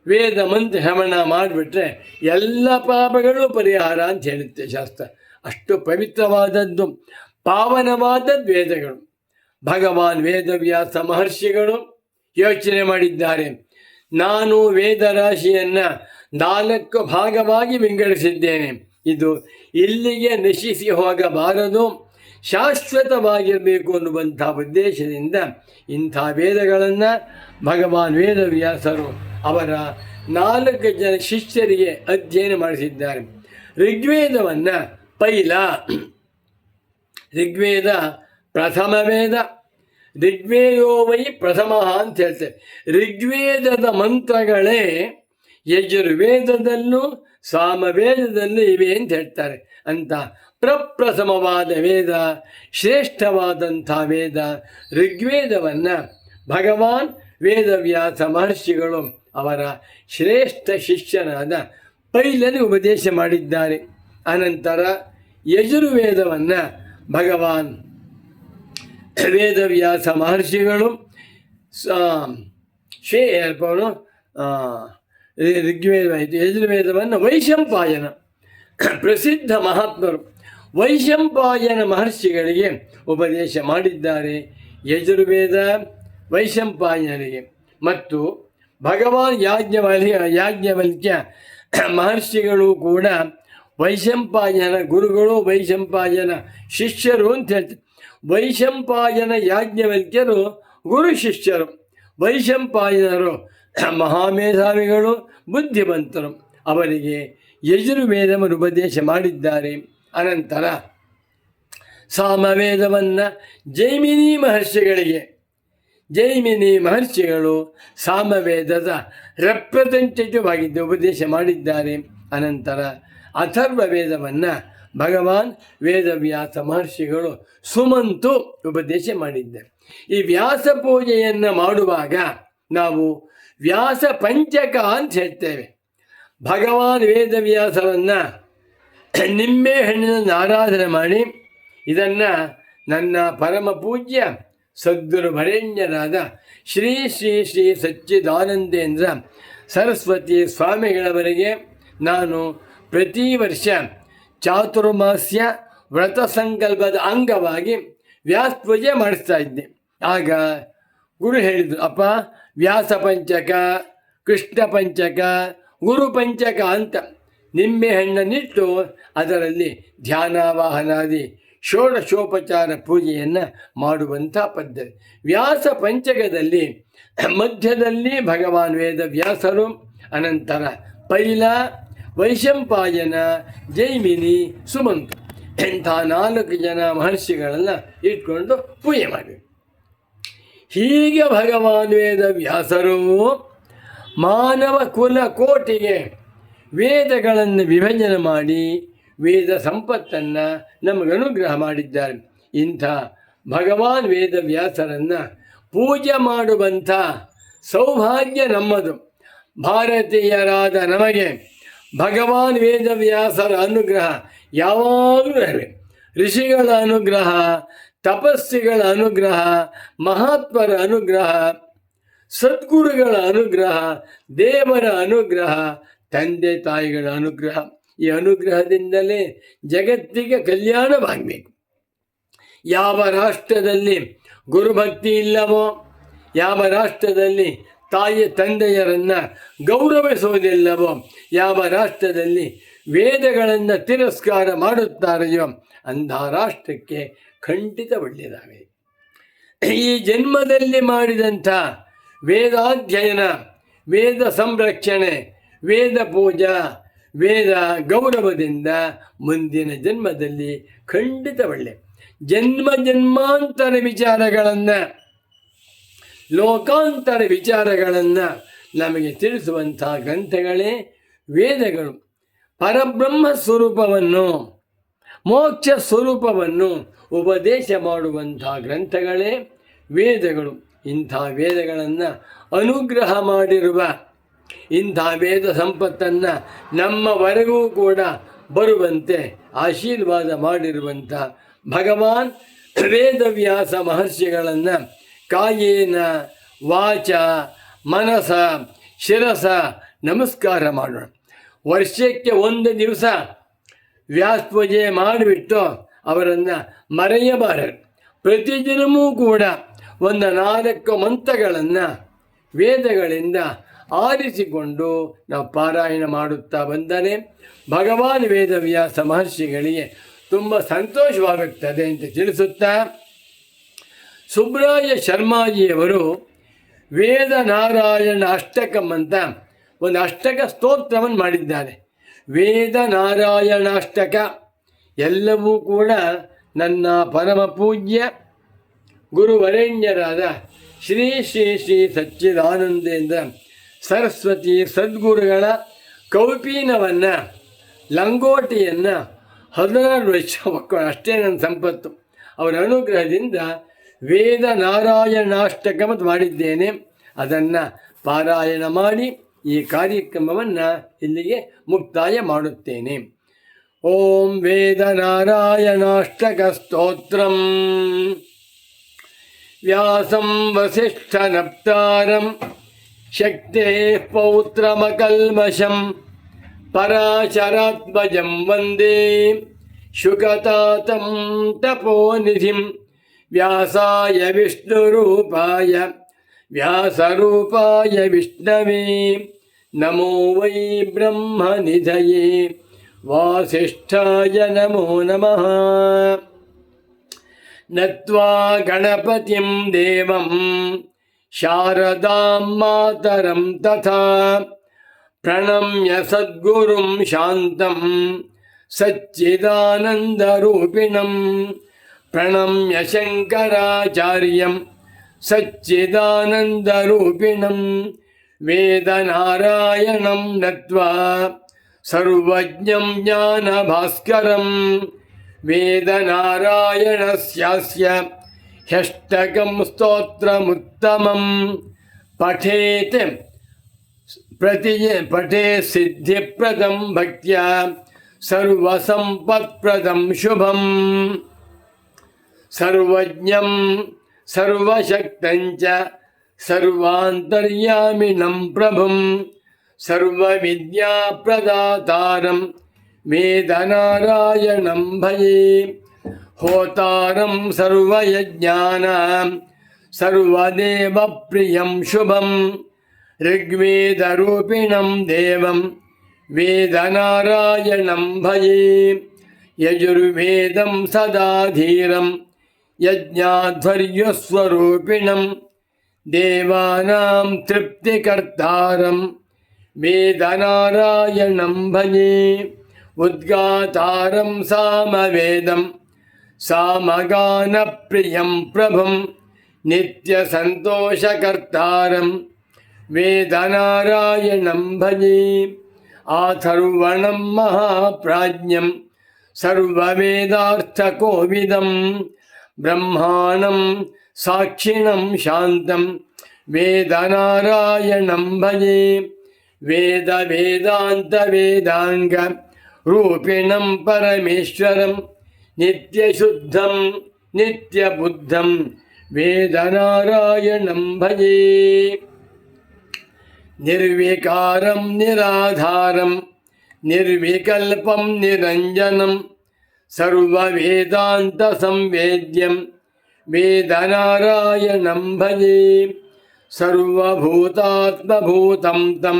ವೇದ ಮಂತ್ರ ಶ್ರವಣ ಮಾಡಿಬಿಟ್ರೆ ಎಲ್ಲ ಪಾಪಗಳು ಪರಿಹಾರ ಅಂತ ಹೇಳುತ್ತೆ ಶಾಸ್ತ್ರ. ಅಷ್ಟು ಪವಿತ್ರವಾದದ್ದು, ಪಾವನವಾದದ್ದು ವೇದಗಳು. ಭಗವಾನ್ ವೇದವ್ಯಾಸ ಮಹರ್ಷಿಗಳು ಯೋಚನೆ ಮಾಡಿದ್ದಾರೆ, ನಾನು ವೇದರಾಶಿಯನ್ನು 4 ಭಾಗವಾಗಿ ವಿಂಗಡಿಸಿದ್ದೇನೆ. ಇದು ಇಲ್ಲಿಗೆ ನಶಿಸಿ ಹೋಗಬಾರದು, ಶಾಶ್ವತವಾಗಿರಬೇಕು ಅನ್ನುವಂಥ ಉದ್ದೇಶದಿಂದ ಇಂಥ ವೇದಗಳನ್ನು ಭಗವಾನ್ ವೇದವ್ಯಾಸರು ಅವರ 4 ಜನ ಶಿಷ್ಯರಿಗೆ ಅಧ್ಯಯನ ಮಾಡಿಸಿದ್ದಾರೆ. ಋಗ್ವೇದವನ್ನು ಪೈಲ, ಋಗ್ವೇದ ಪ್ರಥಮ ವೇದ, ಋಗ್ವೇದೋ ವೈ ಪ್ರಥಮ ಅಂತ ಹೇಳ್ತಾರೆ. ಋಗ್ವೇದದ ಮಂತ್ರಗಳೇ ಯಜುರ್ವೇದದಲ್ಲೂ ಸಾಮವೇದದಲ್ಲೂ ಇವೆ ಅಂತ ಹೇಳ್ತಾರೆ. ಅಂತ ಪ್ರಪ್ರಥಮವಾದ ವೇದ, ಶ್ರೇಷ್ಠವಾದಂಥ ವೇದ ಋಗ್ವೇದವನ್ನು ಭಗವಾನ್ ವೇದವ್ಯಾಸ ಮಹರ್ಷಿಗಳು ಅವರ ಶ್ರೇಷ್ಠ ಶಿಷ್ಯನಾದ ಪೈಲನಿಗೆ ಉಪದೇಶ ಮಾಡಿದ್ದಾರೆ. ಅನಂತರ ಯಜುರ್ವೇದವನ್ನು ಭಗವಾನ್ ವೇದವ್ಯಾಸ ಮಹರ್ಷಿಗಳು ಋಗ್ವೇದವಾಯಿತು. ಯಜುರ್ವೇದವನ್ನು ವೈಶಂಪಾಯನ ಪ್ರಸಿದ್ಧ ಮಹಾತ್ಮರು ವೈಶಂಪಾಯನ ಮಹರ್ಷಿಗಳಿಗೆ ಉಪದೇಶ ಮಾಡಿದ್ದಾರೆ. ಯಜುರ್ವೇದ ವೈಶಂಪಾಯನರಿಗೆ ಮತ್ತು ಭಗವಾನ್ ಯಾಜ್ಞವಲ್ಕ್ಯ ಮಹರ್ಷಿಗಳು ಕೂಡ ವೈಶಂಪಾಯನ ಗುರುಗಳು, ವೈಶಂಪಾಯನ ಶಿಷ್ಯರು ಅಂತ ಹೇಳ್ತಾರೆ. ವೈಶಂಪಾಯನ ಯಾಜ್ಞವಲ್ಕ್ಯರು ಗುರು ಶಿಷ್ಯರು, ವೈಶಂಪಾಯನರು ಮಹಾಮೇಧಾವಿಗಳು, ಬುದ್ಧಿವಂತರು. ಅವರಿಗೆ ಯಜುರ್ವೇದವನ್ನು ಉಪದೇಶ ಮಾಡಿದ್ದಾರೆ. ಅನಂತರ ಸಾಮವೇದವನ್ನು ಜೈಮಿನಿ ಮಹರ್ಷಿಗಳು ಸಾಮವೇದದ ರೆಪ್ರೆಸೆಂಟೇಟಿವ್ ಆಗಿದ್ದು ಉಪದೇಶ ಮಾಡಿದ್ದಾರೆ. ಅನಂತರ ಅಥರ್ವ ವೇದವನ್ನು ಭಗವಾನ್ ವೇದವ್ಯಾಸ ಮಹರ್ಷಿಗಳು ಸುಮಂತು ಉಪದೇಶ ಮಾಡಿದ್ದಾರೆ. ಈ ವ್ಯಾಸ ಪೂಜೆಯನ್ನು ಮಾಡುವಾಗ ನಾವು ವ್ಯಾಸ ಪಂಚಕ ಅಂತ ಹೇಳ್ತೇವೆ. ಭಗವಾನ್ ವೇದವ್ಯಾಸರನ್ನು ನಿಂಬೆ ಹಣ್ಣಿನ ಆರಾಧನೆ ಮಾಡಿ ಇದನ್ನು ನನ್ನ ಪರಮ ಪೂಜ್ಯ ಸದ್ಗುರುವರೆಣ್ಯರಾದ ಶ್ರೀ ಶ್ರೀ ಶ್ರೀ ಸಚ್ಚಿದಾನಂದೇಂದ್ರ ಸರಸ್ವತಿ ಸ್ವಾಮಿಗಳವರಿಗೆ ನಾನು ಪ್ರತಿ ವರ್ಷ ಚಾತುರ್ಮಾಸ್ಯ ವ್ರತ ಸಂಕಲ್ಪದ ಅಂಗವಾಗಿ ವ್ಯಾಸ ಪೂಜೆ ಮಾಡಿಸ್ತಾ ಇದ್ದೆ. ಆಗ ಗುರು ಹೇಳಿದರು, ಅಪ್ಪ ವ್ಯಾಸ ಪಂಚಕ, ಕೃಷ್ಣ ಪಂಚಕ, ಗುರು ಪಂಚಕ ಅಂತ ನಿಂಬೆ ಹಣ್ಣನ್ನಿಟ್ಟು ಅದರಲ್ಲಿ ಧ್ಯಾನಾವಾಹನಾದಿ ಷೋಡಶೋಪಚಾರ ಪೂಜೆಯನ್ನು ಮಾಡುವಂಥ ಪದ್ಧತಿ. ವ್ಯಾಸ ಪಂಚಕದಲ್ಲಿ ಮಧ್ಯದಲ್ಲಿ ಭಗವಾನ್ ವೇದ ವ್ಯಾಸರು, ಅನಂತರ ಪೈಲ, ವೈಶಂಪಾಯನ, ಜೈಮಿನಿ, ಸುಮಂತ ಇಂಥ 4 ಜನ ಮಹರ್ಷಿಗಳನ್ನು ಇಟ್ಕೊಂಡು ಪೂಜೆ ಮಾಡಬೇಕು. ಹೀಗೆ ಭಗವಾನ್ ವೇದ ವ್ಯಾಸರು ಮಾನವ ಕುಲ ಕೋಟಿಗೆ ವೇದಗಳನ್ನು ವಿಭಜನೆ ಮಾಡಿ ವೇದ ಸಂಪತ್ತನ್ನು ನಮಗೆ ಅನುಗ್ರಹ ಮಾಡಿದ್ದಾರೆ. ಇಂಥ ಭಗವಾನ್ ವೇದ ವ್ಯಾಸರನ್ನು ಪೂಜೆ ಮಾಡುವಂಥ ಸೌಭಾಗ್ಯ ನಮ್ಮದು. ಭಾರತೀಯರಾದ ನಮಗೆ ಭಗವಾನ್ ವೇದವ್ಯಾಸರ ಅನುಗ್ರಹ ಯಾವಾಗಲೂ ಇರಬೇಕು. ಋಷಿಗಳ ಅನುಗ್ರಹ, ತಪಸ್ಸಿಗಳ ಅನುಗ್ರಹ, ಮಹಾತ್ಮರ ಅನುಗ್ರಹ, ಸದ್ಗುರುಗಳ ಅನುಗ್ರಹ, ದೇವರ ಅನುಗ್ರಹ, ತಂದೆ ತಾಯಿಗಳ ಅನುಗ್ರಹ. ಈ ಅನುಗ್ರಹದಿಂದಲೇ ಜಗತ್ತಿಗೆ ಕಲ್ಯಾಣವಾಗಬೇಕು. ಯಾವ ರಾಷ್ಟ್ರದಲ್ಲಿ ಗುರುಭಕ್ತಿ ಇಲ್ಲವೋ, ಯಾವ ರಾಷ್ಟ್ರದಲ್ಲಿ ತಾಯಿ ತಂದೆಯರನ್ನು ಗೌರವಿಸುವುದಿಲ್ಲವೋ, ಯಾವ ರಾಷ್ಟ್ರದಲ್ಲಿ ವೇದಗಳನ್ನು ತಿರಸ್ಕಾರ ಮಾಡುತ್ತಾರೆಯೋ ಅಂಥ ರಾಷ್ಟ್ರಕ್ಕೆ ಖಂಡಿತ ಒಳ್ಳೆಯದಾಗಲಿ. ಈ ಜನ್ಮದಲ್ಲಿ ಮಾಡಿದಂಥ ವೇದಾಧ್ಯಯನ, ವೇದ ಸಂರಕ್ಷಣೆ, ವೇದ ಪೂಜಾ, ವೇದ ಗೌರವದಿಂದ ಮುಂದಿನ ಜನ್ಮದಲ್ಲಿ ಖಂಡಿತ ಒಳ್ಳೆ ಜನ್ಮಾಂತರ ವಿಚಾರಗಳನ್ನು, ಲೋಕಾಂತರ ವಿಚಾರಗಳನ್ನು ನಮಗೆ ತಿಳಿಸುವಂಥ ಗ್ರಂಥಗಳೇ ವೇದಗಳು. ಪರಬ್ರಹ್ಮ ಸ್ವರೂಪವನ್ನು, ಮೋಕ್ಷ ಸ್ವರೂಪವನ್ನು ಉಪದೇಶ ಮಾಡುವಂಥ ಗ್ರಂಥಗಳೇ ವೇದಗಳು. ಇಂಥ ವೇದಗಳನ್ನು ಅನುಗ್ರಹ ಮಾಡಿರುವ, ಇಂಥ ವೇದ ಸಂಪತ್ತನ್ನು ನಮ್ಮವರೆಗೂ ಕೂಡ ಬರುವಂತೆ ಆಶೀರ್ವಾದ ಮಾಡಿರುವಂಥ ಭಗವಾನ್ ವೇದವ್ಯಾಸ ಮಹರ್ಷಿಗಳನ್ನು ಕಾಯೇನ ವಾಚ ಮನಸ ಶಿರಸ ನಮಸ್ಕಾರ ಮಾಡೋಣ. ವರ್ಷಕ್ಕೆ 1 ದಿವಸ ವ್ಯಾಸ ಪೂಜೆ ಮಾಡಿಬಿಟ್ಟು ಅವರನ್ನು ಮರೆಯಬಾರದು. ಪ್ರತಿದಿನವೂ ಕೂಡ 4 ಮಂತ್ರಗಳನ್ನು ವೇದಗಳಿಂದ ಆರಿಸಿಕೊಂಡು ನಾವು ಪಾರಾಯಣ ಮಾಡುತ್ತಾ ಬಂದರೆ ಭಗವಾನ್ ವೇದವ್ಯಾಸ ಮಹರ್ಷಿಗಳಿಗೆ ತುಂಬ ಸಂತೋಷವಾಗುತ್ತದೆ ಅಂತ ತಿಳಿಸುತ್ತಾ, ಸುಬ್ರಾಯ ಶರ್ಮಾಜಿಯವರು ವೇದ ನಾರಾಯಣ ಅಷ್ಟಕಂ ಅಂತ ಒಂದು ಅಷ್ಟಕ ಸ್ತೋತ್ರವನ್ನು ಮಾಡಿದ್ದಾರೆ. ವೇದ ನಾರಾಯಣಾಷ್ಟಕ ಎಲ್ಲವೂ ಕೂಡ ನನ್ನ ಪರಮ ಪೂಜ್ಯ ಗುರುವರೆಣ್ಯರಾದ ಶ್ರೀ ಶ್ರೀ ಶ್ರೀ ಸಚ್ಚಿದಾನಂದೇಂದ್ರ ಸರಸ್ವತಿ ಸದ್ಗುರುಗಳ ಕೌಪೀನವನ್ನು, ಲಂಗೋಟಿಯನ್ನು 16 ವರ್ಷ ಮಕ್ಕಳು ಅಷ್ಟೇ ನನ್ನ ಸಂಪತ್ತು. ಅವರ ಅನುಗ್ರಹದಿಂದ ವೇದ ನಾರಾಯಣಾಷ್ಟಕಮತ್ ಮಾಡಿದ್ದೇನೆ. ಅದನ್ನು ಪಾರಾಯಣ ಮಾಡಿ ಈ ಕಾರ್ಯಕ್ರಮವನ್ನು ಇಲ್ಲಿಗೆ ಮುಕ್ತಾಯ ಮಾಡುತ್ತೇನೆ. ಓಂ ವೇದ ನಾರಾಯಣಾಷ್ಟಕ ಸ್ತೋತ್ರಂ ವ್ಯಾಸಂ ವಸಿಷ್ಠನಪ್ತಾರಂ ಶಕ್ತೇ ಪೌತ್ರಮಕಲ್ಮಷಂ ಪರಾಶರಾತ್ಮಜಂ ವಂದೇ ಶುಕತಾತಂ ತಪೋನಿಧಿಂ ವ್ಯಾಸಾಯ ವಿಷ್ಣುರೂಪಾಯ ವ್ಯಾಸರೂಪಾಯ ವಿಷ್ಣವೇ ನಮೋ ವೈ ಬ್ರಹ್ಮನಿಧಯೇ ವಾಸಿಷ್ಠಾಯ ನಮೋ ನಮಃ. ನತ್ವಾ ಗಣಪತಿಂ ದೇವಂ ಶಾರದಾಂ ಮಾತರಂ ತಥಾ ಪ್ರಣಮ್ಯ ಸದ್ಗುರುಂ ಶಾಂತಂ ಸಚ್ಚಿದಾನಂದರೂಪಿಣಂ ಪ್ರಣಮ್ಯ ಶಂಕರಾಚಾರ್ಯಂ ಸಚ್ಚಿದಾನಂದರೂಪಿಣಂ ವೇದನಾರಾಯಣಂ ನತ್ವಾ ಸರ್ವಜ್ಞಂ ಜ್ಞಾನಭಾಸ್ಕರಂ ವೇದನಾರಾಯಣಸ್ಯಾಸ್ಯ ಹ್ಯಷ್ಟಕಂ ಸ್ತೋತ್ರಮುತ್ತಮಂ ಪಠೇತ್ ಪಠೇ ಸಿದ್ಧಿಪ್ರದಂ ಭಕ್ತ್ಯಾ ಸರ್ವಸಂಪತ್ಪ್ರದಂ ಶುಭಂ ಸರ್ವಜ್ಞಂ ಸರ್ವಶಕ್ತಂಚ ಸರ್ವಾಂತರ್ಯಾಮಿಣಂ ಪ್ರಭುಂ ಸರ್ವವಿದ್ಯಾಪ್ರದಾತಾರಂ ವೇದನಾರಾಯಣಂ ಭಜೆ ಹೋತಾರಂ ಸರ್ವಯಜ್ಞಾನಾಂ ಸರ್ವದೇವಪ್ರಿಯಂ ಶುಭಂ ಋಗ್ವೇದರೂಪಿಣಂ ದೇವಂ ವೇದನಾರಾಯಣಂ ಭಜೆ ಯಜುರ್ವೇದಂ ಸದಾ ಧೀರಂ ಯಜ್ಞಾಧ್ವರ್ಯಸ್ವರೂಪಿಣಂ ದೇವಾನಾಂ ತೃಪ್ತಿಕರ್ತಾರಂ ವೇದನಾರಾಯಣಂ ಭಜೆ ಉದ್ಗಾತಾರಂ ಸಾಮವೇದಂ ಸಾಮಗಾನಪ್ರಿಯಂ ಪ್ರಭುಂ ನಿತ್ಯಸಂತೋಷಕರ್ತಾರಂ ವೇದನಾರಾಯಣಂ ಭಜೆ ಆಥರ್ವಣಂ ಮಹಾಪ್ರಾಜ್ಞಂ ಸರ್ವವೇದಾರ್ಥಕೋವಿದಂ ಬ್ರಹ್ಮಾಣಂ ಸಾಕ್ಷಿಣಂ ಶಾಂತಂ ವೇದನಾರಾಯಣಂ ಭಜೆ ವೇದ ವೇದಾಂತ ವೇದಾಂಗ ರೂಪಿಣಂ ಪರಮೇಶ್ವರಂ ನಿತ್ಯಶುದ್ಧಂ ನಿತ್ಯಬುದ್ಧಂ ವೇದನಾರಾಯಣಂ ಭಜೆ ನಿರ್ವಿಕಾರಂ ನಿರಾಧಾರಂ ನಿರ್ವಿಕಲ್ಪಂ ನಿರಂಜನಂ ಸರ್ವವೇದಾಂತ ಸಂವೇದ್ಯಂ ವೇದನಾರಾಯಣಂ ಭಜೆ ಸರ್ವಭೂತಾತ್ಮಭೂತಂ ತಂ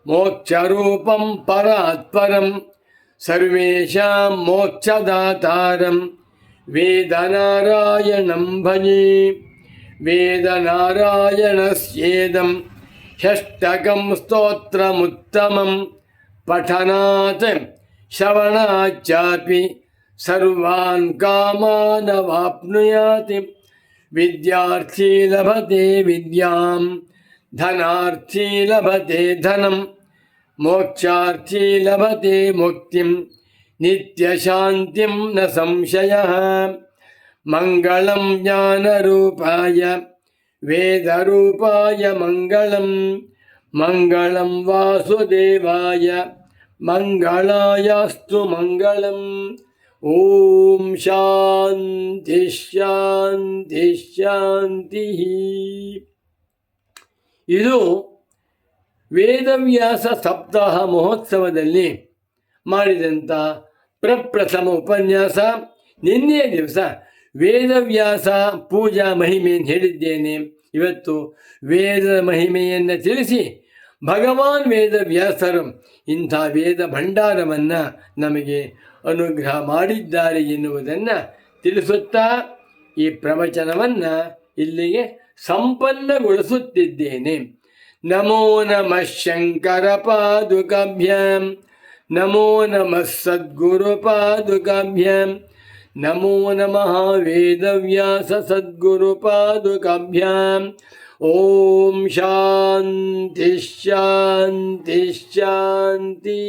ಮೋಕ್ಷರೂಪಂ ಪರಾತ್ಪರಂ ಸರ್ವೇಷಾಂ ಮೋಕ್ಷದಾತಾರಂ ವೇದನಾರಾಯಣಂ ಭಜೆ ವೇದನಾರಾಯಣಸ್ಯೇದಂ ಷಷ್ಟಕಂ ಸ್ತೋತ್ರಮುತ್ತಮಂ ಪಠನಾತ್ ಶ್ರವಣಾಚ್ಚಾಪಿ ಸರ್ವಾನ್ ಕಾಮಾನವಾಪ್ನುಯಾತ್ ವಿದ್ಯಾರ್ಥಿ ಲಭತೆ ವಿದ್ಯಾಂ ಧನಾರ್ಥಿ ಲಭತೆ ಧನಂ ಮೋಕ್ಷಾರ್ಥಿ ಲಭತೆ ಮುಕ್ತಿಂ ನಿತ್ಯಶಾಂತಿಂ ನ ಸಂಶಯಃ ಮಂಗಳಂ ಜ್ಞಾನರೂಪಾಯ ವೇದರೂಪಾಯ ಮಂಗಳಂ ಮಂಗಳಂ ವಾಸುದೇವಾಯ ಮಂಗಳಾಯಾಸ್ತು ಮಂಗಳಂ ಓಂ ಶಾಂತಿ ಶಾಂತಿ ಶಾಂತಿ. ಇದು ವೇದವ್ಯಾಸ ಸಪ್ತಾಹ ಮಹೋತ್ಸವದಲ್ಲಿ ಮಾಡಿದಂಥ ಪ್ರಪ್ರಥಮ ಉಪನ್ಯಾಸ. ನಿನ್ನೆಯ ದಿವಸ ವೇದವ್ಯಾಸ ಪೂಜಾ ಮಹಿಮೆಯನ್ನು ಹೇಳಿದ್ದೇನೆ. ಇವತ್ತು ವೇದದ ಮಹಿಮೆಯನ್ನು ತಿಳಿಸಿ ಭಗವಾನ್ ವೇದವ್ಯಾಸರು ಇಂಥ ವೇದ ಭಂಡಾರವನ್ನು ನಮಗೆ ಅನುಗ್ರಹ ಮಾಡಿದ್ದಾರೆ ಎನ್ನುವುದನ್ನು ತಿಳಿಸುತ್ತಾ ಈ ಪ್ರವಚನವನ್ನು ಇಲ್ಲಿಗೆ ಸಂಪನ್ನಗೊಳಿಸುತ್ತಿದ್ದೇನೆ. ನಮೋ ನಮಃ ಶಂಕರ ಪಾದುಕಾಭ್ಯಾಂ ನಮೋ ನಮಃ ಸದ್ಗುರು ಪಾದುಕಾಭ್ಯಾಂ ನಮೋ ನಮಃ ವೇದವ್ಯಾಸ ಸದ್ಗುರು ಪಾದುಕಾಭ್ಯಾಂ. ಓಂ ಶಾಂತಿ ಶಾಂತಿ ಶಾಂತಿ.